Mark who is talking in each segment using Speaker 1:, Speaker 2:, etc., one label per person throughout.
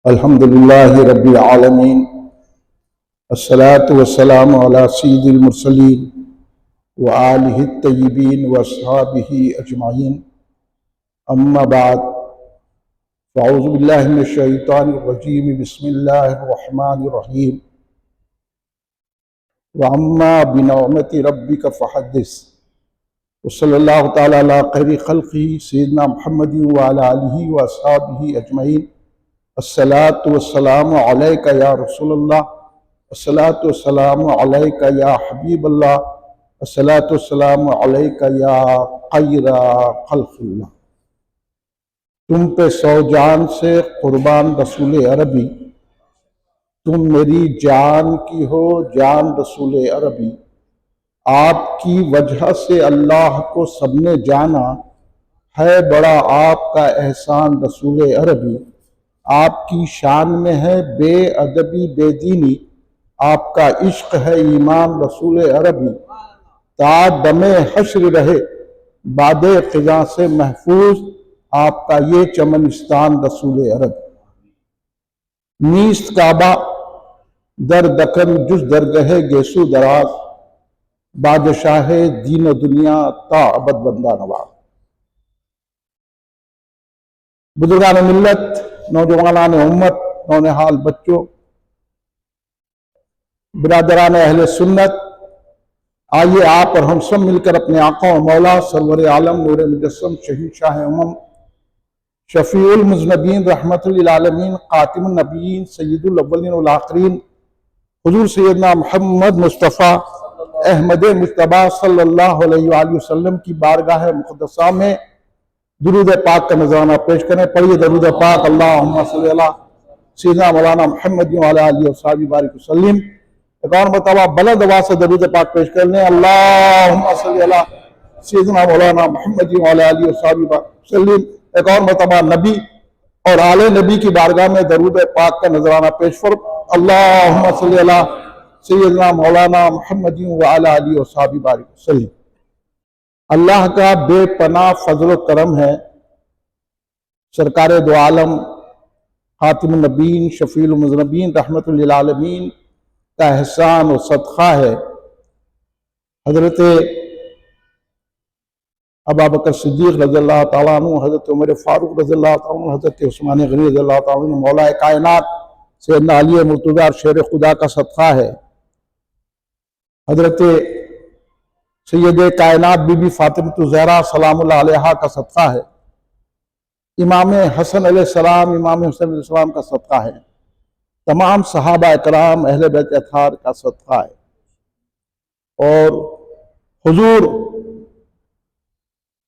Speaker 1: الحمد لله رب العالمين الصلاة والسلام على سيد المرسلين وآله الطيبين وأصحابه أجمعين أما بعد فأعوذ بالله من الشيطان الرجيم بسم الله الرحمن الرحيم وأما بنعمة ربك فحدث وصلى الله تعالى على خير خلقه سيدنا محمد وعلى آله وأصحابه أجمعين الصلاة والسلام عليك يا رسول الله الصلاة والسلام عليك يا حبيب الله الصلاة والسلام عليك يا خير خلق الله۔ تم پہ سو جان سے قربان رسول عربی، تم میری جان کی ہو جان رسول عربی، آپ کی وجہ سے اللہ کو سب نے جانا، ہے بڑا آپ کا احسان رسول عربی۔ آپ کی شان میں ہے بے ادبی بے دینی، آپ کا عشق ہے ایمان رسول عربی۔ تا دم حشر رہے باد خزاں سے محفوظ، آپ کا یہ چمنستان رسول عربی۔ نیست کعبہ در دکن جز درگہ گیسو دراز، بادشاہ دین و دنیا تا ابد بندہ نواز۔ بزرگان ملت، نوجوانان امت، نونہال بچوں، برادران اہل سنت، آئیے آپ اور ہم سب مل کر اپنے آقا و مولا سرور عالم نور مجسم شہنشاہ امم شفیع المذنبین رحمت للعالمین خاتم النبیین سید الاولین والآخرین حضور سیدنا محمد مصطفیٰ احمد مجتبیٰ صلی اللہ علیہ وآلہ وسلم کی بارگاہ مقدسہ میں درود پاک کا نذرانہ پیش کریں۔ پڑھیے درود پاک، اللہم صلی اللہ سیدنا مولانا محمد وعلی آلہ وصحبہ بارک وسلم۔ ایک اور مرتبہ بلند آواز سے درود پاک پیش کر لیں، اللہم صلی اللہ سیدنا مولانا محمد وعلی آلہ وصحبہ بارک وسلم۔ ایک اور مرتبہ نبی اور آل نبی کی بارگاہ میں درود پاک کا نذرانہ پیش فرما، اللہم صلی اللہ سیدنا مولانا محمد وعلی آلہ وصحبہ بارک وسلم۔ اللہ کا بے پناہ فضل و کرم ہے، سرکار دو عالم خاتم النبیین شفیع المذنبین رحمت للعالمین کا احسان و صدقہ ہے۔ حضرت ابوبکر صدیق رضی اللہ تعالیٰ عنہ، حضرت عمر فاروق رضی اللہ تعالیٰ عنہ، حضرت عثمان غنی رضی اللہ تعالیٰ عنہ، مولا کائنات سیدنا علی مرتضیٰ شیر خدا کا صدقہ ہے۔ حضرت سید کائنات بی بی فاطمہ الزہرا سلام اللہ علیہا کا صدقہ ہے۔ امام حسن علیہ السلام، امام حسین علیہ السلام کا صدقہ ہے۔ تمام صحابہ اکرام اہل بیت اطہار کا صدقہ ہے۔ اور حضور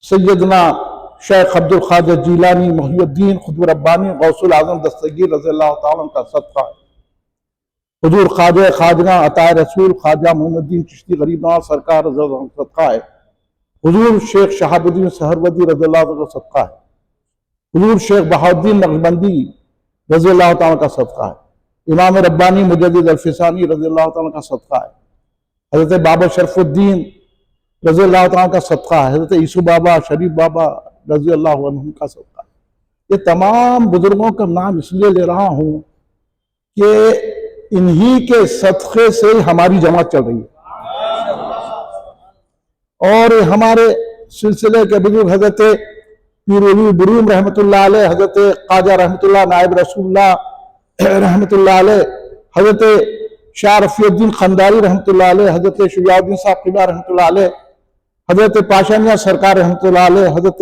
Speaker 1: سیدنا شیخ عبد القادر جیلانی محی الدین قطب ربانی غوث العظم دستگیر رضی اللہ تعالیٰ عنہ کا صدقہ ہے۔ حضور خواجہ خواجہ عطا رسول خواجہ محمد الدین چشتی غریب نواز سرکار رضی اللہ عنہ کا صدقہ ہے۔ حضور شیخ شہاب الدین سہروردی رضی اللہ عنہ کا صدقہ ہے۔ حضور شیخ بہاؤالدین نقشبندی رضی اللہ تعالیٰ کا صدقہ ہے۔ امام ربانی مجدد الفسانی رضی اللہ تعالیٰ کا صدقہ ہے۔ حضرت بابا شرف الدین رضی اللہ تعالیٰ کا صدقہ ہے۔ حضرت عیسو بابا شریف بابا رضی اللہ عنہ کا صدقہ ہے۔ یہ تمام بزرگوں کا نام اس لیے لے رہا ہوں کہ انہی کے صدقے سے ہماری جماعت چل رہی ہے، اور ہمارے سلسلے کے بزرگ حضرت پیر ولی بروم رحمت اللہ علیہ، حضرت خواجہ رحمت اللہ نائب رسول اللہ رحمت اللہ علیہ، حضرت شاہ رفیع الدین خنداری رحمت اللہ علیہ، حضرت شجاع الدین صاحب قبلہ رحمت اللہ علیہ، حضرت پاشانیہ سرکار رحمت اللہ علیہ، حضرت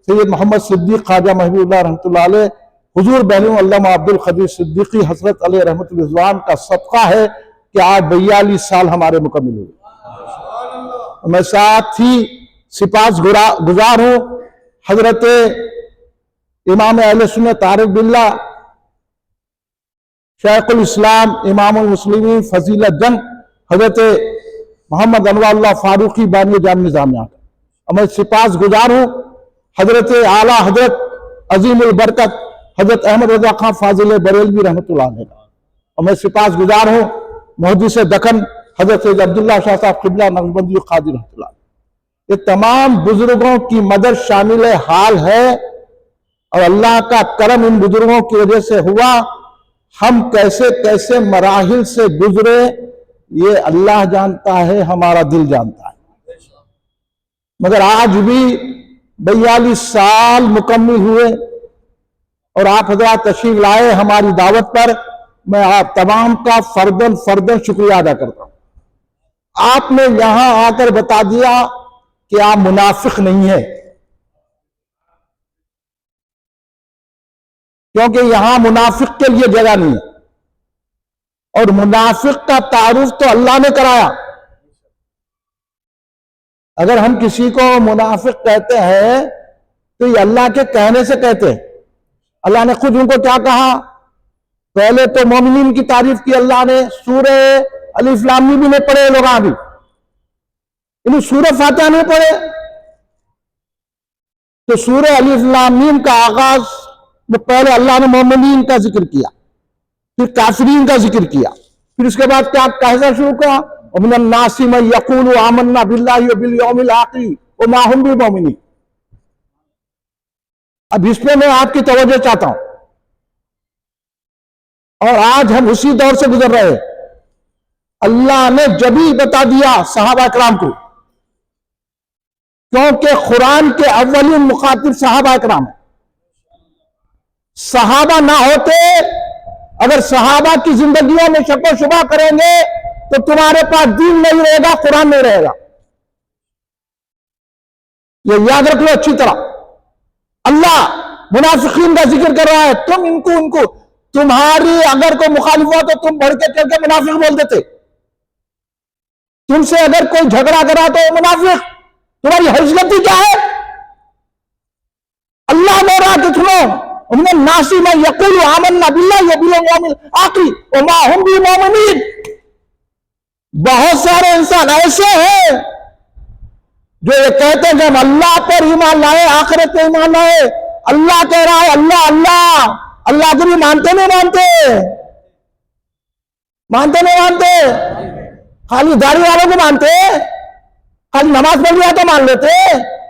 Speaker 1: سید محمد صدیق خواجہ محبوب اللہ رحمت اللہ علیہ، حضور بہنوں علامہ عبد القدیر صدیقی حضرت علیہ رحمت الرضوان کا صدقہ ہے کہ آج 42 سال ہمارے مکمل ہوئے۔ میں ساتھ ہی سپاس گزار ہوں حضرت امام اہل سنت عارف باللہ شیخ الاسلام امام المسلمین فضیلت جنگ حضرت محمد انوار اللہ فاروقی بانی جامع نظامیہ کا، اور میں سپاس گزار ہوں حضرت اعلیٰ حضرت عظیم البرکت حضرت احمد رضا خان فاضل بریلوی رحمت اللہ علیہ، اور میں سپاس گزار ہوں محدث دکن حضرت سید عبداللہ شاہ صاحب قبلہ نقشبندی قادری رحمت اللہ علیہ۔ یہ تمام بزرگوں کی مدد شامل حال ہے، اور اللہ کا کرم ان بزرگوں کی وجہ سے ہوا ہم کیسے کیسے مراحل سے گزرے یہ اللہ جانتا ہے، ہمارا دل جانتا ہے، مگر آج بھی 42 سال مکمل ہوئے اور آپ حضرات تشریف لائے ہماری دعوت پر. میں آپ تمام کا فرداً شکریہ ادا کرتا ہوں. آپ نے یہاں آ کر بتا دیا کہ آپ منافق نہیں ہیں، کیونکہ یہاں منافق کے لیے جگہ نہیں ہے، اور منافق کا تعارف تو اللہ نے کرایا. اگر ہم کسی کو منافق کہتے ہیں تو یہ اللہ کے کہنے سے کہتے ہیں. اللہ نے خود ان کو کیا کہا؟ پہلے تو مومنین کی تعریف کی اللہ نے. سورہ الف لام میم بھی نہیں پڑھے لوگ ابھی، انہیں سورہ فاتحہ نہیں پڑھے. تو سورہ الف لام میم کا آغاز پہلے اللہ نے مومنین کا ذکر کیا، پھر کافرین کا ذکر کیا، پھر اس کے بعد کیا کہنا شروع کیا؟ وَمِنَ النَّاسِ مَن يَقُولُ آمَنَّا بِاللَّهِ وَبِالْيَوْمِ الْآخِرِ وَمَا هُمْ بِمُؤْمِنِينَ. اب اس پہ میں آپ کی توجہ چاہتا ہوں، اور آج ہم اسی دور سے گزر رہے ہیں. اللہ نے جبھی بتا دیا صحابہ کرام کو، کیونکہ قرآن کے اولین مخاطب صحابہ کرام ہیں. صحابہ نہ ہوتے، اگر صحابہ کی زندگیوں میں شک و شبہ کریں گے تو تمہارے پاس دین نہیں رہے گا، قرآن نہیں رہے گا. یہ یاد رکھ لو اچھی طرح. اللہ منافقین کا ذکر کر رہا ہے. تم ان کو تمہاری اگر کوئی مخالف ہوا تو تم بڑھ کے چل کے منافق بول دیتے. تم سے اگر کوئی جھگڑا کرا تو منافق. تمہاری حیثیت کیا ہے؟ اللہ نے رہا کہ سنو وَمِنَ النَّاسِ مَن يَقُولُ آمَنَّا بِاللَّهِ وَبِالْيَوْمِ الْآخِرِ وَمَا هُمْ بِمُؤْمِنِينَ. بہت سارے انسان ایسے ہیں جو یہ کہتے ہیں کہ ہم اللہ پر ایمان لائے، آخرت پر ایمان لائے. اللہ کہہ رہا ہے اللہ اللہ اللہ کو بھی مانتے نہیں مانتے. خالی داڑھی والوں کو مانتے، خالی نماز پڑھ لیا تو مان لیتے،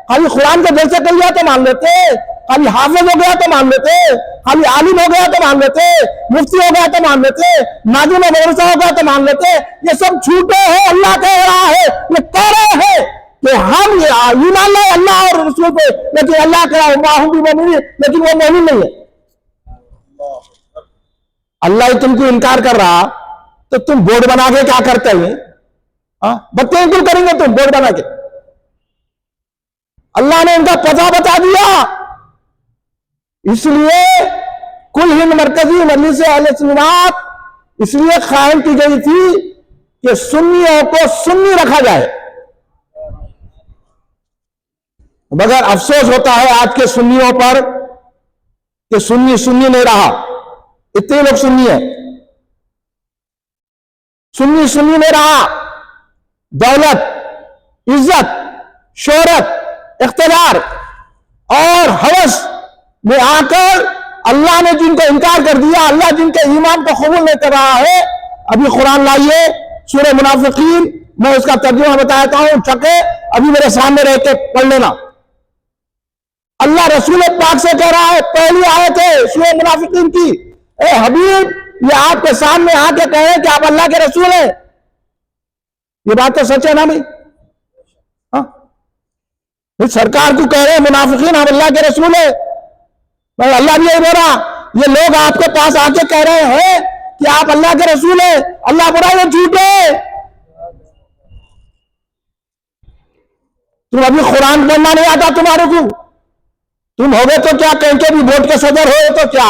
Speaker 1: خالی قرآن کو دل سے کر لیا تو مان لیتے، خالی حافظ ہو گیا تو مان لیتے، خالی عالم ہو گیا تو مان لیتے، مفتی ہو گیا تو مان لیتے، ناظم مدرسہ ہو گیا تو مان لیتے. یہ سب جھوٹے ہیں. اللہ کہہ رہا ہے، یہ کہہ رہے ہیں کہ ہم ایمان لائے اللہ اور رسول پہ، لیکن اللہ کہہ رہا ہے وَمَا هُمْ بِمُؤْمِنِينَ، لیکن وہ مومن نہیں ہے. اللہ ہی تم کو انکار کر رہا تو تم بورڈ بنا کے کیا کرتے ہیں؟ بتیں کیوں کریں گے تم بورڈ بنا کے؟ اللہ نے ان کا پتہ بتا دیا. اس لیے کل ہند مرکزی مجلس اہل سنت اس لیے قائم کی گئی تھی کہ سنیوں کو سنی رکھا جائے. مگر افسوس ہوتا ہے آج کے سنیوں پر کہ سنی نہیں رہا. اتنے لوگ سنی ہیں، سنی نہیں رہا. دولت، عزت، شہرت، اقتدار اور ہوس میں آ کر اللہ نے جن کو انکار کر دیا، اللہ جن کے ایمان کو قبول نہیں کر رہا ہے. ابھی قرآن لائیے سورہ منافقین، میں اس کا ترجمہ بتاتا ہوں، چکے ابھی میرے سامنے رہ کے پڑھ لینا. اللہ رسول پاک سے کہہ رہا ہے، پہلی آیت ہے سورہ منافقین کی، اے حبیب یہ آپ کے سامنے آ کے کہے کہ آپ اللہ کے رسول ہیں. یہ بات تو سچ ہے نا بھائی؟ سرکار کو کہہ رہے ہیں منافقین ہم اللہ کے رسول ہیں. اللہ بھی یہی بول رہا، یہ لوگ آپ کے پاس آ کے کہہ رہے ہیں کہ آپ اللہ کے رسول ہیں. اللہ بول رہا یہ جھوٹ ہے. تم ابھی قرآن پڑھنا نہیں آتا تمہارے کو؟ تم ہوگے تو کیا کہیں کہ بھی بورڈ کے صدر ہوئے تو کیا؟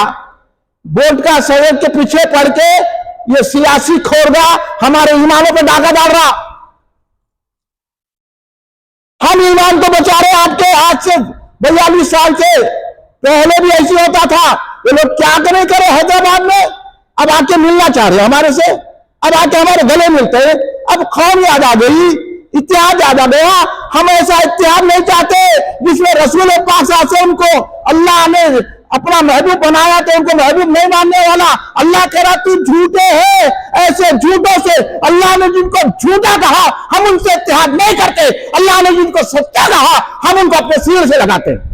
Speaker 1: بورڈ کا صدر کے پیچھے پڑھ کے یہ سیاسی کھورگا ہمارے ایمانوں پہ ڈاکہ ڈال رہا. ہم ایمان کو بچا رہے ہیں آپ کے. آج سے 42 سال سے پہلے بھی ایسی ہوتا تھا. یہ لوگ کیا کرے حیدرآباد میں اب آ کے ملنا چاہ رہے ہیں ہمارے سے، اب آ کے ہمارے گلے ملتے ہیں. اب قوم یاد آ گئی، اتحاد یاد آ گیا. ہم ایسا اتحاد نہیں چاہتے جس میں رسول پاک صلی اللہ علیہ وسلم کو اللہ نے اپنا محبوب بنایا تو ان کو محبوب نہیں ماننے والا. اللہ کہہ رہا تو جھوٹے ہیں. ایسے جھوٹوں سے اللہ نے جن کو جھوٹا کہا ہم ان سے اتحاد نہیں کرتے. اللہ نے جن کو سچا کہا ہم ان کو اپنے سینے سے لگاتے ہیں.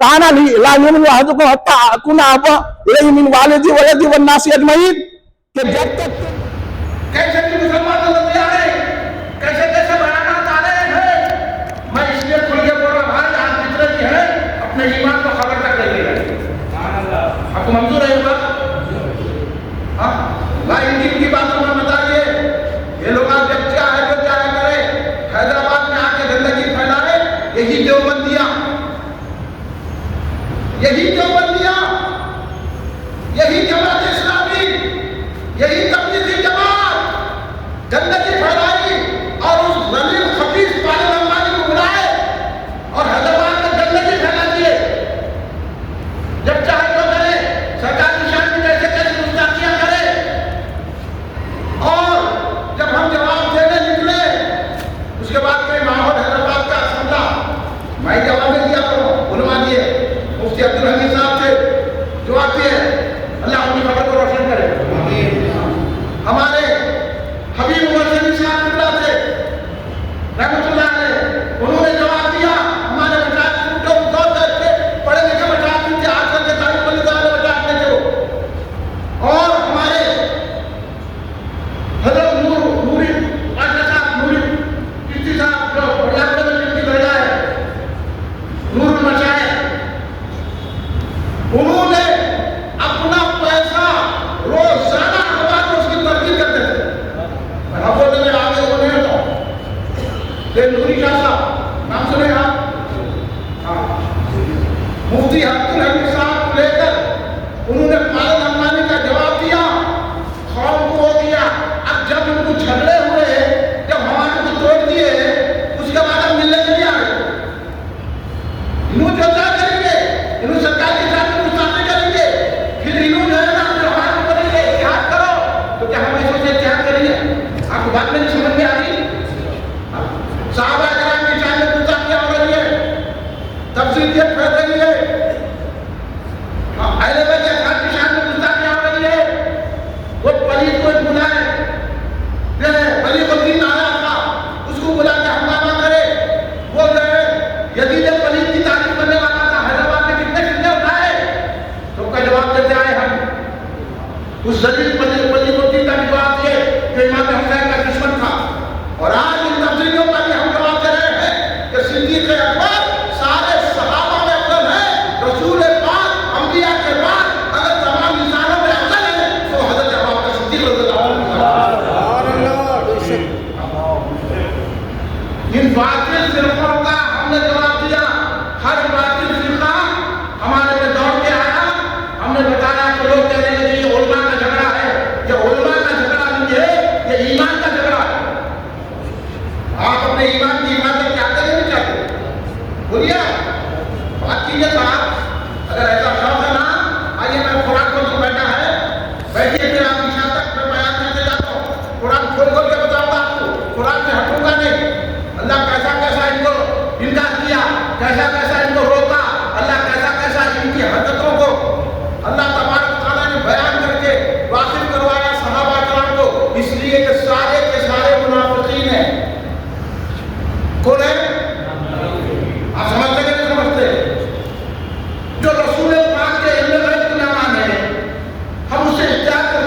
Speaker 1: کانا لا یؤمن احدکم حتی اکون احب الیہ من والدی ولدی والناس اجمعین، کہ جب تک
Speaker 2: کیسے بھی مسلمان نظر آ رہے ہیں، کیسے کیسے بیانات آ رہے ہیں، میں اس لیے کھل کے بول رہا بھائی آپ جتنے بھی ہیں اپنے ایمان کو خبر تک لے لے رہے آپ کو منظور ہے یہ بات؟ ہاں بھائی ان کی باتوں میں بتائیے یہ لوگ آج جب چاہے جو چاہے کرے، حیدرآباد میں آ کے گندگی پھیلائے، یہی دیوبندیاں، یہی دیوبندیاں، یہی جماعت اسلامی، یہی تبلیغی جماعت گندگی پھیلائی اور اس ذلیل خبیث پالن امبانی کو بلائے اور حیدرآباد میں گندگی پھیلا دیے، جب چاہے تو کرے، سرکار کی شان میں کیسے کیسے گستاخیاں کرے، اور جب ہم جواب دینے نکلے اس کے بعد کوئی ماحول حیدرآباد کا سمجھا میں جواب نہیں دیا کروں، علماء دیے، مفتی عبدالحمید صاحب تھے جواب دیے، اللہ اپنی خبر کو روشن کرے۔ ہمارے حبیب عمر شریف صاحب قبلہ تھے رحمۃ اللہ علیہ، انہوں نے جواب دیا، ہمارے مشاہد جو دو تھے پڑھے لکھے مشاہد تھے، آج کل کے تعلیم والی والے مشاہد میں تھے وہ، اور ہمارے حضرت نوری پاشا صاحب، نوری کشتی صاحب جو پنجاب میں کشتی بھیجا ہے، نور المشاہد، انہوں نے اپنا پیسہ روزانہ اخبار میں اس کی ترقی کرتے تھے، اب وہ میرے آگے وہ نہیں ہوتا، نوری شاہ صاحب نام سنے آپ؟ ہاں، مفتی عبدالحمید صاحب کو لے کر انہوں نے پالن امبانی کا جواب دیا، قوم کو دیا، اب جب ان کو جھگڑے ہوئے، جب ہمارے کو توڑ دیے، اس کے بعد ہم ملنے کے لیے آئے، انہوں جو چاہ کریں گے، انہوں سرکار کے ساتھ مستعفی کریں گے، پھر انہوں جو ہے نا جواب کریں گے اتحاد کرو، تو کیا ہم ایسے سے اتحاد کریں گے؟ آپ کو بات میں نہیں سمجھ میں آ رہی؟ صحابہ کرام کی شان میں گستاخیاں ہو رہی ہے، تفصیلیت پھیل رہی ہے، اہل بیت اطہار کی شان میں گستاخیاں ہو رہی ہے، وہ پلید کو بلائے، پلید الدین آیا تھا، اس کو بلا کے ہنگامہ کرے، وہ جو ہے یزید پلید کی تعریف کرنے والا تھا، حیدرآباد میں کتنے فتنے اٹھائے، تو کا جواب دیتے آئے ہم، اس ذلیل پلید الدین کا جواب دیے کہ امام حسین کا دشمن تھا، اور آج ان تفصیلیوں کا بھی ہم جواب دے رہے ہیں کہ صدیق اکبر سارے صحابہ میں افضل ہے، رسول پاک انبیاء کے بعد اگر تمام انسانوں میں افضل ہے تو حضرت ابو بکر صدیق رضی اللہ عنہ۔ ان باطل فرقوں کا ہم نے جواب دیا، ہر باطل فرقہ ہمارے میں دوڑ کے آیا، ہم نے بتایا کہ لوگ کہہ رہے ہیں یہ علماء کا جھگڑا ہے، یہ علماء کا جھگڑا نہیں ہے، یہ ایمان کا جھگڑا ہے۔ آپ اپنے ایمان کی حفاظت کیا کریں گے چاہتے بولیے بات کیجیے صاحب، اگر ایسا شوق ہے نا آئیے میں قرآن کھول کے بیٹھا ہے، بیٹھیے پھر آپ کی شان تک میں بیان کرتے جاتا ہوں، قرآن کھول کھول کے بتاؤں گا آپ کو، قرآن سے ہٹوں گا نہیں، اللہ کیسا کیسا ان کو انکار کیا، کیسا کیسا ان کو روکا، اللہ کیسا کیسا ان کی حرکتوں کو اللہ تبارک تعالیٰ نے بیان کر کے واقف کروایا صحابہ کرام کو، اس لیے کہ سارے کے سارے منافقین ہیں۔ کون ہے؟ آپ سمجھتے کہ نہیں سمجھتے؟ جو رسول پاک کے علم غیب کو نہ مانے، ہم اسے اختیار کر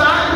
Speaker 2: 60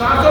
Speaker 2: 700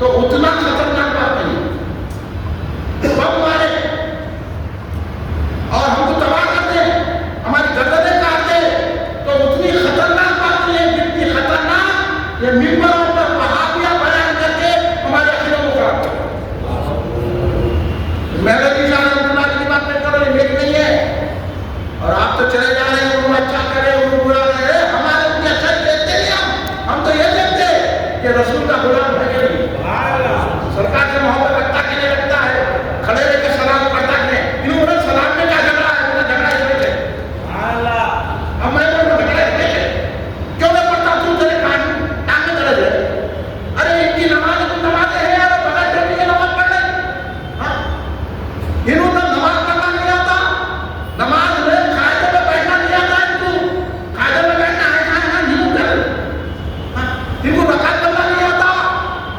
Speaker 2: تو اتنا خطرناک بات نہیں، بم مارے اور ہم کو تباہ کر دے، ہماری گردنیں کاٹ دے، تو اتنی خطرناک بات نہیں ہے جتنی خطرناک یہ ممبروں پر وہابیہ بیان کر کے ہمارے عقیدوں کو خراب کرے۔ مہلوی صاحب رحمۃ اللہ کی بات میں کرو، یہ میری نہیں ہے، اور آپ تو چلے جا رہے ہیں، وہ اچھا کرے وہ برا رہے، ہمارے ان کے اثر دیکھتے نہیں، ہم تو یہ دیکھتے کہ رسول کا غلام ہے کہ نہیں، سرکار سے محبت رکھتا کہ نہیں رکھتا ہے، کھڑے رہ کے سلام پڑھتا کہ نہیں، انہوں نے سلام میں کیا جھگڑا ہے، انہوں نے جھگڑا اس میں ہے، اب میں انہوں نے جھگڑا اس میں ہے، کیوں نہیں پڑھتا تو تیرے ٹانگیں درد ہے، ارے ان کی نماز تو نماز ہے یار، بغیر ڈرنے کی نماز پڑھ رہے، انہوں نے نماز پڑھنا نہیں آتا، نماز میں قاعدے میں بیٹھنا نہیں آتا، ان کو قاعدے میں بیٹھنا ہے نہیں کر، ان کو رکعت کرنا نہیں آتا،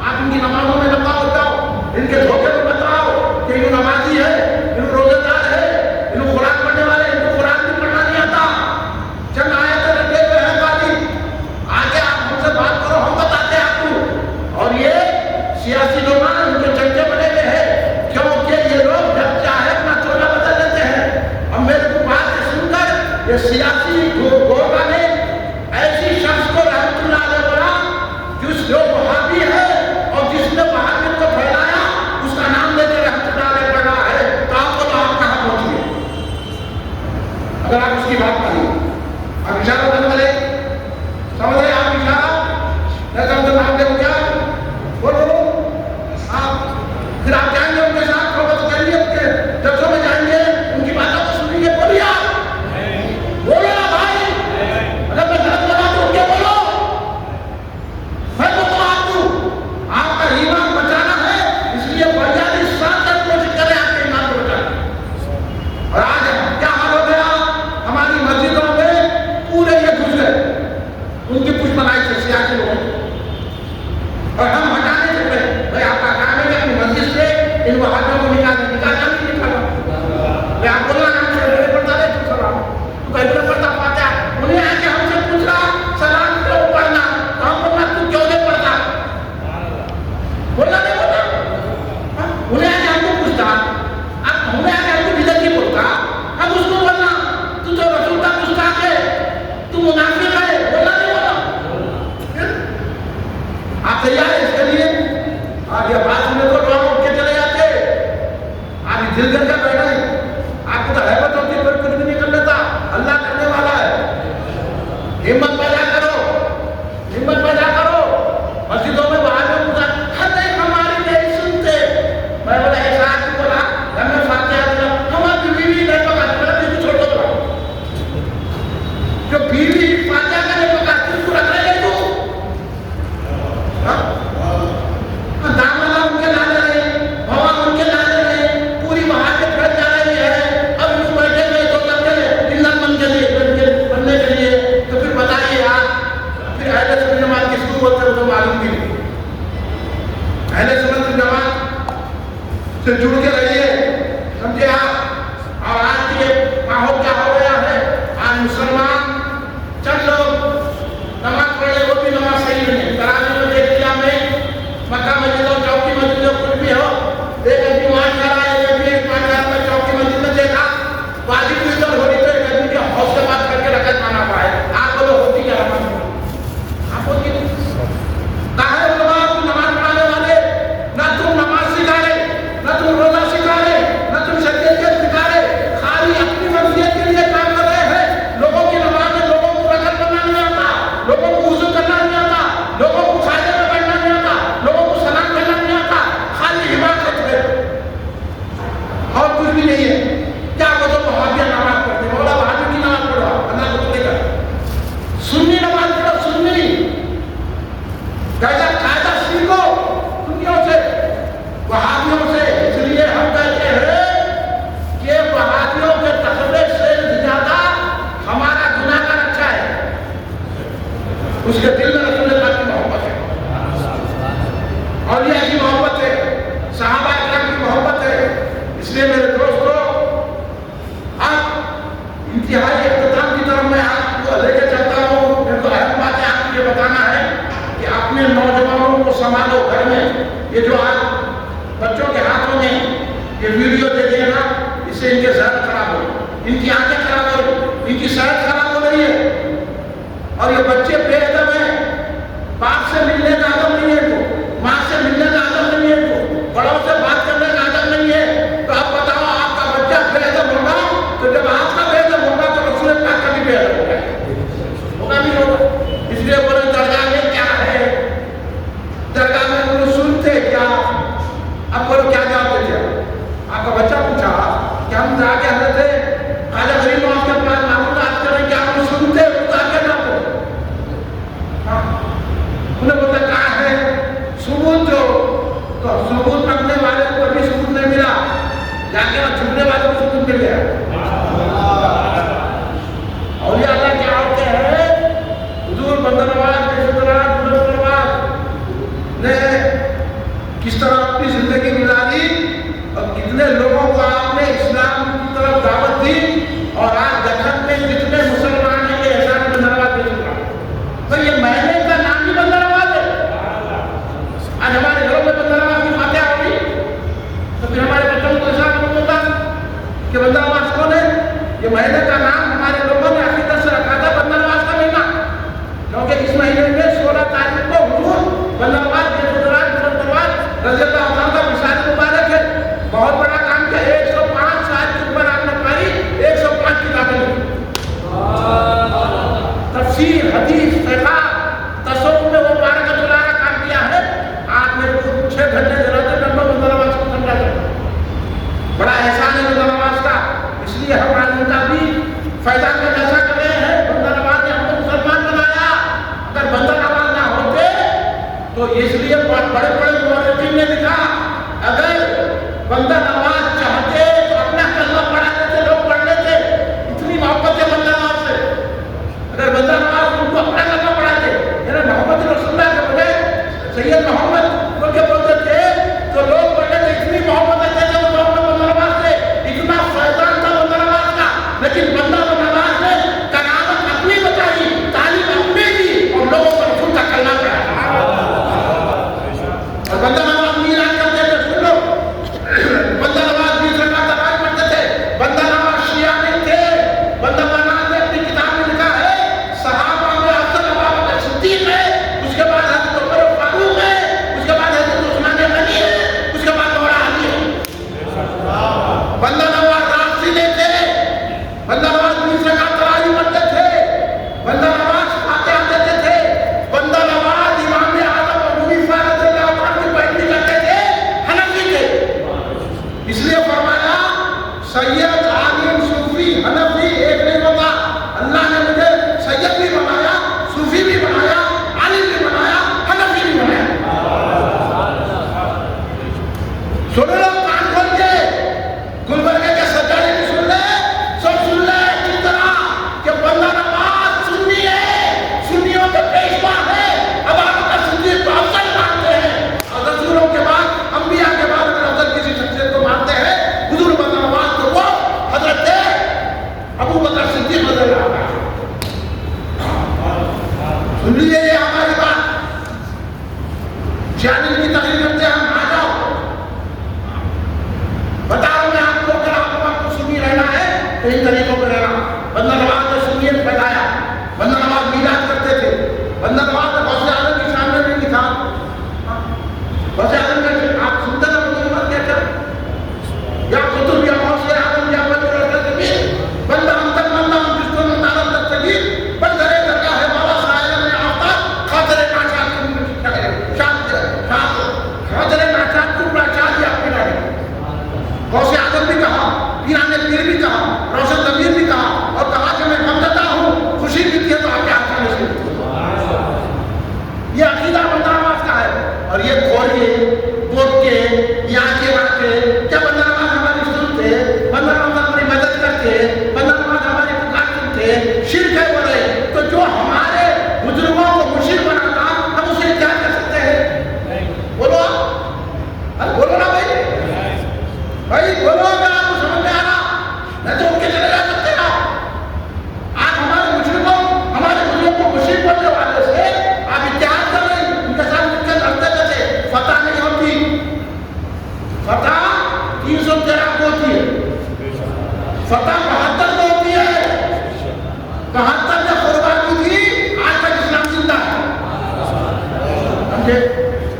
Speaker 2: آپ ان کی نمازوں میں لگا ہوتا ہو، ان کے دھوکے میں بتاؤ کہ انہوں نمازی ہے، انہوں روزہ دار ہے، انہوں قرآن پڑھنے والے، ان کو قرآن بھی پڑھنا نہیں آتا، چند آیتیں رکھے ہوئے ہیں خالی، آگے آپ ہم سے بات کرو، ہم بتاتے ہیں آپ کو، اور یہ سیاسی لوگ ہیں، ان کے چرچے بنے ہوئے ہیں، کیونکہ یہ لوگ جب چاہے اپنا چولہا بدل لیتے ہیں، اور میرے کو بات سن کر یہ سیاسی گورنمنٹ نے ایسی شخص کو رحمت اللہ علیہ بولا جس جو وہابی ہے اور جس نے وہابیت کو پھیلایا، اس کا نام لے کے رحمت اللہ علیہ پڑھ رہا ہے، تو آپ کو تو آپ کہاں پہنچ گئے اگر آپ اس کی بات کریں؟ آپ اشارہ کرنے والے سمجھ رہے ہیں، آپ اشارہ نظر تو نام دے کیا بولو آپ، پھر آپ جائیں گے ان کے ساتھ صحبت کریں گے، ان کے جلسوں میں جائیں گے، ان کی باتوں کو سنیں گے، بولیے آپ، بولو نا بھائی، اگر میں غلط بنا تو ان کے بولو، میں تو آپ کو آپ کا ایمان بچانا ہے، اس لیے بڑھیاری ساتھ تک کوشش کریں آپ کے ایمان کو بچانے، اور آج کیا حال ہو گیا ہماری مسجدوں میں پورے یہ گھس گئے ان کی پشت بنائی سے سیاسی لوگوں کی، اور ہم ہٹانے سے پہلے بھائی آپ کا کام ہے کہ اپنی مسجد سے ان وہابیوں کو نکالنا نہیں نکالا، میں آپ کو نام سے میرے پڑھتا رہے تو سلام تو کہیں پر پڑھتا پاتا، انہیں آ کے ہم سے پوچھ رہا سلام کیوں پڑھنا، تو ہم بولنا تو کیوں نہیں پڑھتا، بولنا نہیں بولنا، انہیں آ کے ہم کو پوچھتا، اب انہیں آ کے ہم کو بدعت نہیں بولتا، ہم اس کو بولنا تو رسول کا گستاخ ہے، تو منافق ہے، بولنا نہیں بولنا، آپ تیار ہیں اس کے لیے؟ آپ یہ بات سنے تو لوگ اٹھ کے چلے جاتے، آپ دل کر کے بیٹھے ہیں، آپ کو تو حیبت ہوتی ہے، کوئی کچھ بھی نہیں کر لیتا، اللہ کرنے والا ہے، ہمت پیدا کرو، ہمت پیدا کرو، مسجدوں میں وہاں پہ پوچھا ہر ایک ہماری نہیں سنتے، میں بولا ایک رات کو بولا گھر میں فاتحہ دیا، ہماری بیوی نہیں پکاتی، میرا بیوی چھوڑ دو بولا، جو بیوی فاتحہ کا نہیں پکاتی اس کو رکھ رہے ہیں تو دامن ان کے لانے رہے، ہوا ان کے لانے رہے، پوری وہاں کے پھر جا رہی ہے، اب ان کو بیٹھے ہوئے دو لگتے ہیں دلن بن کے لیے بننے کے لیے، تو پھر بتائیے آپ پھر اہل سنت جماعت کس کو بولتے ہیں وہ معلوم بھی نہیں، اہل سنت جماعت سے جڑ کے رہیے، سمجھے آپ، اور آج یہ ماحول کیا ہو گیا ہے، آج مسلمان چند لوگ نماز پڑھے وہ بھی نماز صحیح نہیں ہے، تراویح میں دیکھ لیا میں مکہ مسجد ہو چوکی مسجد ہو کچھ بھی ہو، ایک آدمی وہاں جا رہا ہے، ایک آدمی 5 ہزار میں چوکی مسجد میں دیکھا، واجب کی ادھر ہو رہی تو ایک آدمی کے حوص سے بات کر کے رکعت مانا پائے، آپ بولو ہوتی کیا آپ ہوتی کہاں ہے علماء کو نماز پڑھانے والے، نہ تم نماز سکھا رہے، نہ تم روزہ سکھا رہے، نہ تم شریعت سکھا رہے، خالی اپنی مرضیت کے لیے کام کر رہے ہیں، لوگوں کی نماز میں لوگوں کو رکعت کرنا نہیں آتا، لوگوں کو وضو کرنا نہیں آتا، لوگوں کو قاعدے میں بیٹھنا نہیں آتا، لوگوں کو سلام کرنا نہیں آتا، خالی حماقت ہے اور کچھ بھی نہیں ہے، کیا وہ تو وہابیہ نماز پڑھتے ہیں، مولا وہابی کی نماز پڑھو، اللہ کو دے گا، سنی نماز پڑھو، سنی قاعدہ سیکھو دنیا سے، وہابیوں سے، اس لیے ہم کہتے ہیں کہ وہابیوں کے تخبے سے زیادہ ہمارا گناہ کا اچھا ہے، اس کے دل میں رسول اللہ کی محبت ہے، اولیاء کی محبت ہے، صحابہ کرام کی محبت ہے، اس لیے میرے دوستو اب انتہائی اختتام کی طرف میں آپ کو لے کے چلتا ہوں، میرے کو اہم بات ہے آپ کو یہ بتانا ہے کہ اپنے نوجوانوں کو سنبھالو گھر میں، یہ جو آج بچوں کے ہاتھوں میں یہ ویڈیو دے دیا نا، اس سے ان کے ذہن خراب ہو رہی، ان کی آنکھیں خراب ہو رہی، ان کی صحت خراب ہو رہی ہے، اور یہ بچے بے ادب ہیں، باپ سے ملنے کا ادب نہیں ہے ان کو، ماں سے ملنے کا ادب نہیں ہے ان کو، بڑوں سے بات کرنے کا ادب نہیں ہے۔ تو اب بتاؤ آپ کا بچہ بے ادب ہوگا تو جب آپ کا بے ادب ہوگا تو رسول پاک کا بھی بے ادب ہوگا، ہوگا نہیں ہوگا؟ اس لیے بولے درگاہ میں کیا ہے، درگاہ میں انہوں سنتے کیا؟ اب بولو کیا جواب دیتے ہیں؟ آپ کا بچہ پوچھا کہ ہم جا کے حضرت خواجہ غریب نواز کے پاس معلومات کریں، کیا ہم سنتے خدا کے نام کو؟ انہیں بولتا کہاں ہے ثبوت جو، تو ثبوت رکھنے والے کو کبھی ثبوت نہیں ملا، جا کے چھپنے والے کو ثبوت مل گیا۔ اولیاء اللہ کیا ہوتے ہیں؟ حضور بندہ نواز نے کس طرح اپنی زندگی گزاری اور کتنے لوگوں کو آپ نے اسلام کی طرف دعوت دی، اور آج دکن میں جتنے مسلمان ہیں یہ احسان بندہ نواز دے چکا۔ تو یہ مہینے کا نام بھی بندہ نواز ہے۔ آج ہمارے گھروں میں بندہ نواز کی فاتحہ ہوگی تو پھر ہمارے بچوں کو ایسا نہیں ہوتا کہ بندہ نواز کون ہے؟ یہ مہینے کا نام ہمارے لوگوں نے عقیدت سے رکھا تھا بندہ نواز کا مہینہ، کیونکہ اس مہینے میں 16 تاریخ کو حضور بندہ نواز رضی اللہ عنہ کا وصال مبارک ہے۔ بہت بڑا کام کیا، 105 سال کی عمر آپ نے پائی، 105 کتابیں لکھی، تفسیر، حدیث، فقہ، تصوف میں وہ بارکۃ اللہ کا کام کیا ہے۔ آپ میرے کو 6 گھنٹے ضرورت ہے میں بندہ نواز کو سمجھا کرتا ہوں، بڑا احسان ہے بندہ نواز کا۔ اس لیے ہم آئندہ بھی فیضان میں ایسا کر رہے ہیں، بندہ نواز نے ہم کو مسلمان بنایا۔ اگر بندہ نواز نہ ہوتے تو اس لیے بڑے بڑے مورخین نے لکھا اگر بندہ نواز چاہتے تو اپنا کلمہ پڑھا دیتے، لوگ پڑھ لیتے، اتنی محبت ہے بندہ نواز سے۔ اگر بندہ نواز ان کو اپنا کلمہ پڑھاتے، یعنی محمد رسول اللہ کے بجائے سید محمد بول کے بولتے تھے تو لوگ پڑھ لیتے، اتنی محبت ہے جیسے محمد بندہ نواز سے، اتنا فیضان تھا بندہ نواز کا۔ لیکن بندہ نواز نے کرامت اپنی بتائی، تعلیم اپنی دی، اور لوگوں کو رسول کا کلمہ پڑھایا۔ بندہ نواز میران کرتے تھے، سن لو، بندہ نواز 20 رکعت نماز پڑھتے تھے۔ بندہ نواز شیعہ نہیں تھے۔ بندہ نواز نے اپنی کتاب میں لکھا ہے صحابہ میں افضل ابوبکر صدیق ہے، اس کے بعد حضرت عمر فاروق ہے، اس کے بعد حضرت عثمان غنی ہے، اس کے بعد مولا علی ہے۔ بندہ نواز رافضی نہیں تھے۔ بندہ نواز 20 رکعت تراویح پڑھتے تھے۔ بندہ نواز فاتحہ دیتے تھے۔ بندہ نواز امام اعظم ابو حنیفہ رضی اللہ عنہ کی پیروی کرتے تھے، حنفی تھے۔ اس لیے فرمایا سید، عالم، صوفی، حنفی ایک نہیں ہوتا۔ اللہ نے مجھے سید بھی بنایا، صوفی بھی بنایا، عالم بھی بنایا، حنفی بھی بنایا۔ سن لو کان کھول کے، گلبرگہ کے سجادے بھی سن لے، سب سن لے اچھی طرح کہ بندہ نواز سنی ہے، سنیوں کے پیشوا ہے۔ اب آپ صدیق کو افضل مانتے ہیں، اور رسولوں کے بعد، انبیاء کے بعد اگر افضل کسی شخصیت کو مانتے ہیں، حضور بندہ نواز تو وہ حضرت ابو بکر صدیق رضی اللہ عنہ۔ سن لیجیے یہ ہماری بات، چینل کی تقریر کرتے ہیں ہم، آ جاؤ بتاؤ میں آپ کو، اگر آپ کو سنی رہنا ہے تو ان طریقوں پر رہنا۔ بندہ نواز نے سنیت پھیلایا، بندہ نواز میلاد کرتے تھے۔ بندہ نواز نے غوث اعظم کی شان میں بھی لکھا، غوث اعظم کا آپ سنتے نا بندہ نواز کیا کر یا قطب یا غوث اعظم یا ولی الدین بندہ ہم تک بندہ ہم جس کو نتارا دستگیر بندرے درگاہ ہے بابا سائل میں آفتاب خاطر ناشاد خاطر ناشاد کو بڑا چاہ دیا اپنے لائے۔ غوث اعظم بھی کہا، پیران پیر بھی کہا، روشن ضمیر بھی کہا، اور کہا کہ میں غمزدہ ہوں، خوشی بھی تھی تو آپ کے ہاتھ میں سے یہ عقیدہ بندہ نواز کا ہے۔ اور یہ کھول کے کوٹ کے یہاں کے وہاں کے کیا بندہ نواز ہماری سنتے، بندہ نواز ہماری مدد کرتے، بندہ نواز ہماری پکار سنتے، شرک ہے بولے تو جو ہمارے بزرگوں کو مشرک بناتا ہم اسے کیا کر سکتے ہیں؟ بولو بولو نا بھائی، بھائی بولو، اگر آپ کو سمجھ میں آ رہا میں تو ان کے چلے فتح 72 میں ہوتی ہے، 72 میں قربانی تھی، آج تک اسلام زندہ ہے. سمجھے؟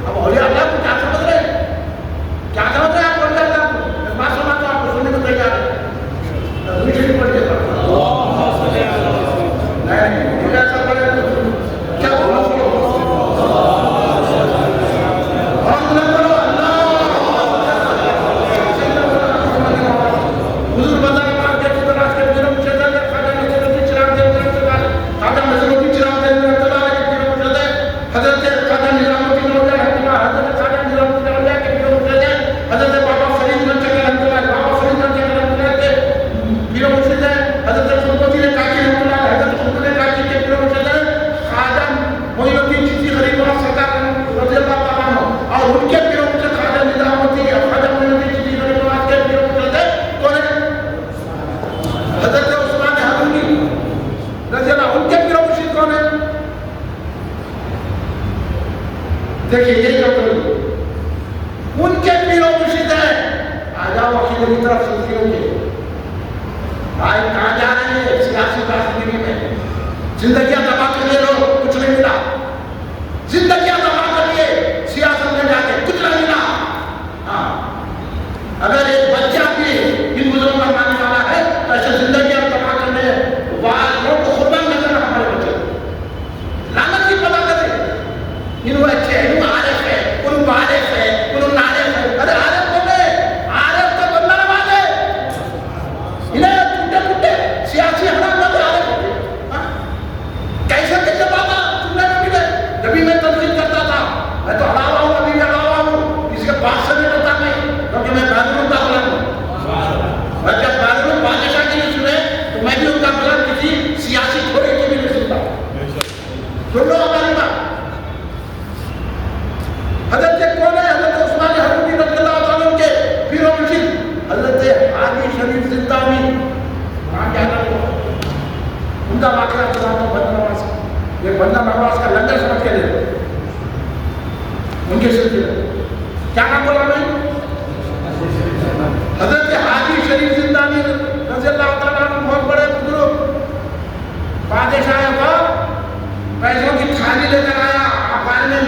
Speaker 2: اب اولیاء اللہ کو کیا سمجھ رہے ہیں؟ کیا سمجھ رہے ہیں آپ اولیاء اللہ کو؟ ایک بات سناتا ہوں، آپ کو سننے کو تیار ہے. تسبیح شریف پڑھ لیتا ہوں. نہیں مجھے ایسا پڑھے کیا بولو حضور بازار پاک کے فطرات کے جنم شدت خواجہ نصیرالدین چراغ دے خواجہ نصیرالدین چراغ دے حضرت خواجہ نظام الدین اولیا حضرت خواجہ نظام الدین اولیا کے پیرو مرشد ہیں، حضرت بابا فرید گنج کے رحمۃ اللہ، بابا فرید گنج کے رحمۃ اللہ کے پیرو مرشد ہیں، حضرت خلقوتی کاکی رحمۃ اللہ، حضرت خلقوتی کاکی کے پیرو مرشد ہیں، خواجہ معین الدین چشتی غریب اللہ سرکار رضی اللہ تعالیٰ عنہ، اور ان کے پیرو مرشد خواجہ نظام الدین اور خواجہ معین الدین چشتی غریب اللہ کے پیرو مرشد ہیں. کون ہے؟ حضرت عثمان ہارونی رضی اللہ، ان کے پیرو مرشد کون ہے؟ دیکھیے یہ جو ان کے پیرو مرشد ہیں. آ جاؤ عقیدے کی طرف سلسلوں کے بھائی کہاں جا رہے ہیں؟ سیاسی زندگی میں زندگیاں تباہ کر لیے لوگ، کچھ نہیں ملا. زندگیاں تباہ کر لیے سیاست میں جا کے کچھ نہیں ملا. ہاں اگر ایک بچہ بھی ان بزرگوں کا ماننے والا ہے تو ایسے زندگیاں تباہ کرنے والوں کو قربان نہ کرنا. ہمارے بچے لعنت کی پتہ کرے انہوں اچھے ہیں، انہوں عارف ہے، انہوں عارف ہے، انہوں نارف ہے. ارے عارف کو میں عارف کا بندہ نواز ہے، انہیں ٹوٹے ٹوٹے سیاسی حرام بندے عارف ہوتے. کیسے کیسے بابا سننے میں ملے؟ جبھی میں تنظیم کرتا تھا میں تو ہڑا ہوا ہوں، ابھی بھی ہڑا ہوا ہوں، اس کے پاس سے بھی ڈرتا نہیں کیونکہ میں بیرون کا غلام ہوں. اور جب بیرون بادشاہ کی نہیں سنے تو میں بھی ان کا غلام کسی سیاسی گھوڑے کی بھی نہیں سنتا. سن لو ہماری بات. حضرت کون ہے؟ حضرت عثمان ہارونی رضی اللہ تعالیٰ عنہ کے پیرو مرشد حضرت حاجی شریف زندانی. نام کیا تھا ان کا واقعہ سناتا ہوں. بندہ نواز کا، یہ بندہ نواز کا لنگر سمجھ کے لے ان کے سلسلے کیا نام بولا میں؟ حضرت حاجی شریف زندانی رضی اللہ تعالیٰ عنہ بہت بڑے بزرگ بادشاہ کا پیسوں کی تھالی لے کر آیا. اخبار میں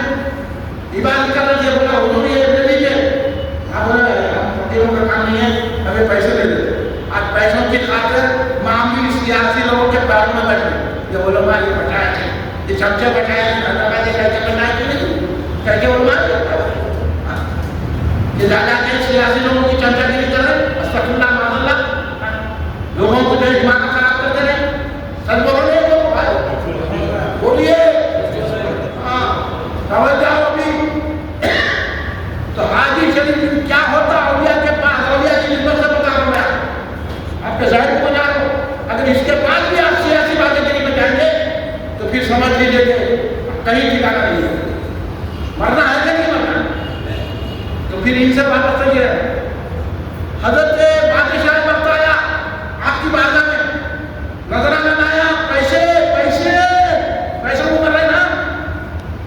Speaker 2: عبادت کر رہے تھے، بولا حضور یہ لے لیجیے. آپ بولا فقیروں کا کام نہیں ہے، ہمیں پیسے لے دیتے. آج پیسوں کی خاطر معمولی سیاسی لوگوں کے پیروں میں بیٹھ گئے. یہ علماء یہ بچائے تھے، یہ چمچے بچائے تھے، حیدرآباد کیسے بچائے تھے نہیں کہہ علماء یہ زیادہ کے سیاسی لوگوں کی چمچا گیری کر رہے ہیں. استغفر اللہ معاذ اللہ، لوگوں کو جو دماغ خراب کرتے رہے. سچ بولو نہیں لوگ بھائی بولیے. ہاں توجہ ابھی. تو حاجی شریف کیا ہوتا اولیاء کے پاس؟ اولیاء کی نسبت سے بتا رہا ہوں آپ کے ظاہر کو جا رہا ہوں. اگر اس کے پاس بھی آپ سیاسی باتیں کرنے میں جائیں گے تو پھر سمجھ لیجیے کہ کہیں ٹھکانا نہیں ہے. مرنا ہے کہ نہیں مرنا؟ تو پھر ان سے بات صحیح ہے. حضرت بادشاہ وقت آیا آپ کی بارگاہ میں، نظرانہ لایا، پیسے پیسے پیسے کو کر رہے نا.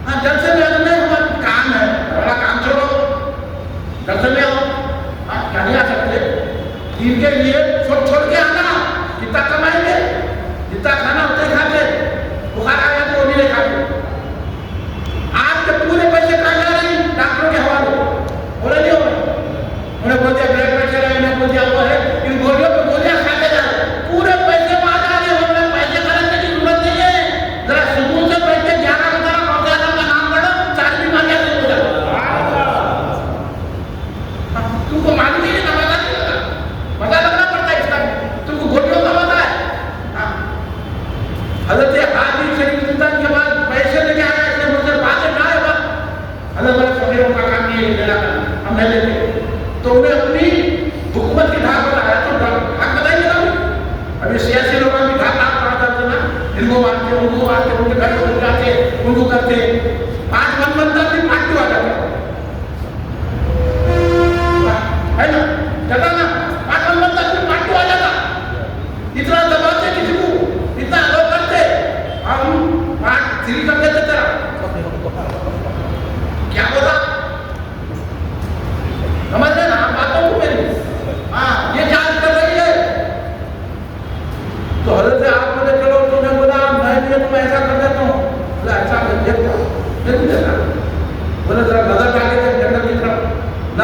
Speaker 2: ہاں جلد سے جلد میں ہمارا کام ہے، بڑا کام چھوڑو، جلد سے میں آؤ. آپ کیا نہیں آ سکتے؟ دین کے لیے چھوڑ کے آنا. جتنا کمائیں گے، جتنا کھانا ہوتا ہے کھاتے، بخار آیا تو وہ بھی نہیں کھاتے. آپ کے پورے پیسے کہاں جا رہے ہیں؟ ڈاکٹروں کے حوالے. بولے نہیں ہو رہے، انہیں بول دیا بلڈ پریشر ہے، انہیں بول دیا وہ ہے، ان گولیوں پہ گولیاں کھاتے جا رہے ہیں. پورے پیسے وہاں جا رہے ہیں. ہمیں پیسے خرچنے کی ضرورت نہیں ہے. ذرا سکون سے بیٹھ کے 11 موقع کا نام پڑھو، ساری بیماریاں دور ہو جائیں. تم کو معلوم ہی نہیں تھا، مزہ نہیں لگا. مزہ لگنا پڑتا ہے اس کا. تم کو گولیوں کا مزہ ہے. حضرت حاجی شریف زندان کے بعد پیسے لے کے آیا، اس نے مجھ سے باتیں نہ ہے بات. حضرت فقیروں کا کام نہیں لینا کرنا، ہم نہیں لیتے. تو انہیں اپنی حکومت کی ڈھاک بتایا. تو ڈھاک بتائیے نا. ابھی سیاسی لوگ بھی ڈھاک پڑا کرتے نا، ان کو مارتے، ان کو مارتے، ان کے گھر کو جاتے، ان کو کرتے. 5 من بنتا پھر 5 کیوں آ جاتا ہے نا؟ جگہ نا 5 من بنتا پھر 5 کیوں آ جاتا. اتنا دباتے کسی کو، اتنا لوگ کرتے، ہم 5 3 کر دیتے. تیرا کیا بولا سمجھ رہے نا باتوں کو میری؟ ہاں یہ جانچ کر رہی ہے.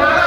Speaker 2: 12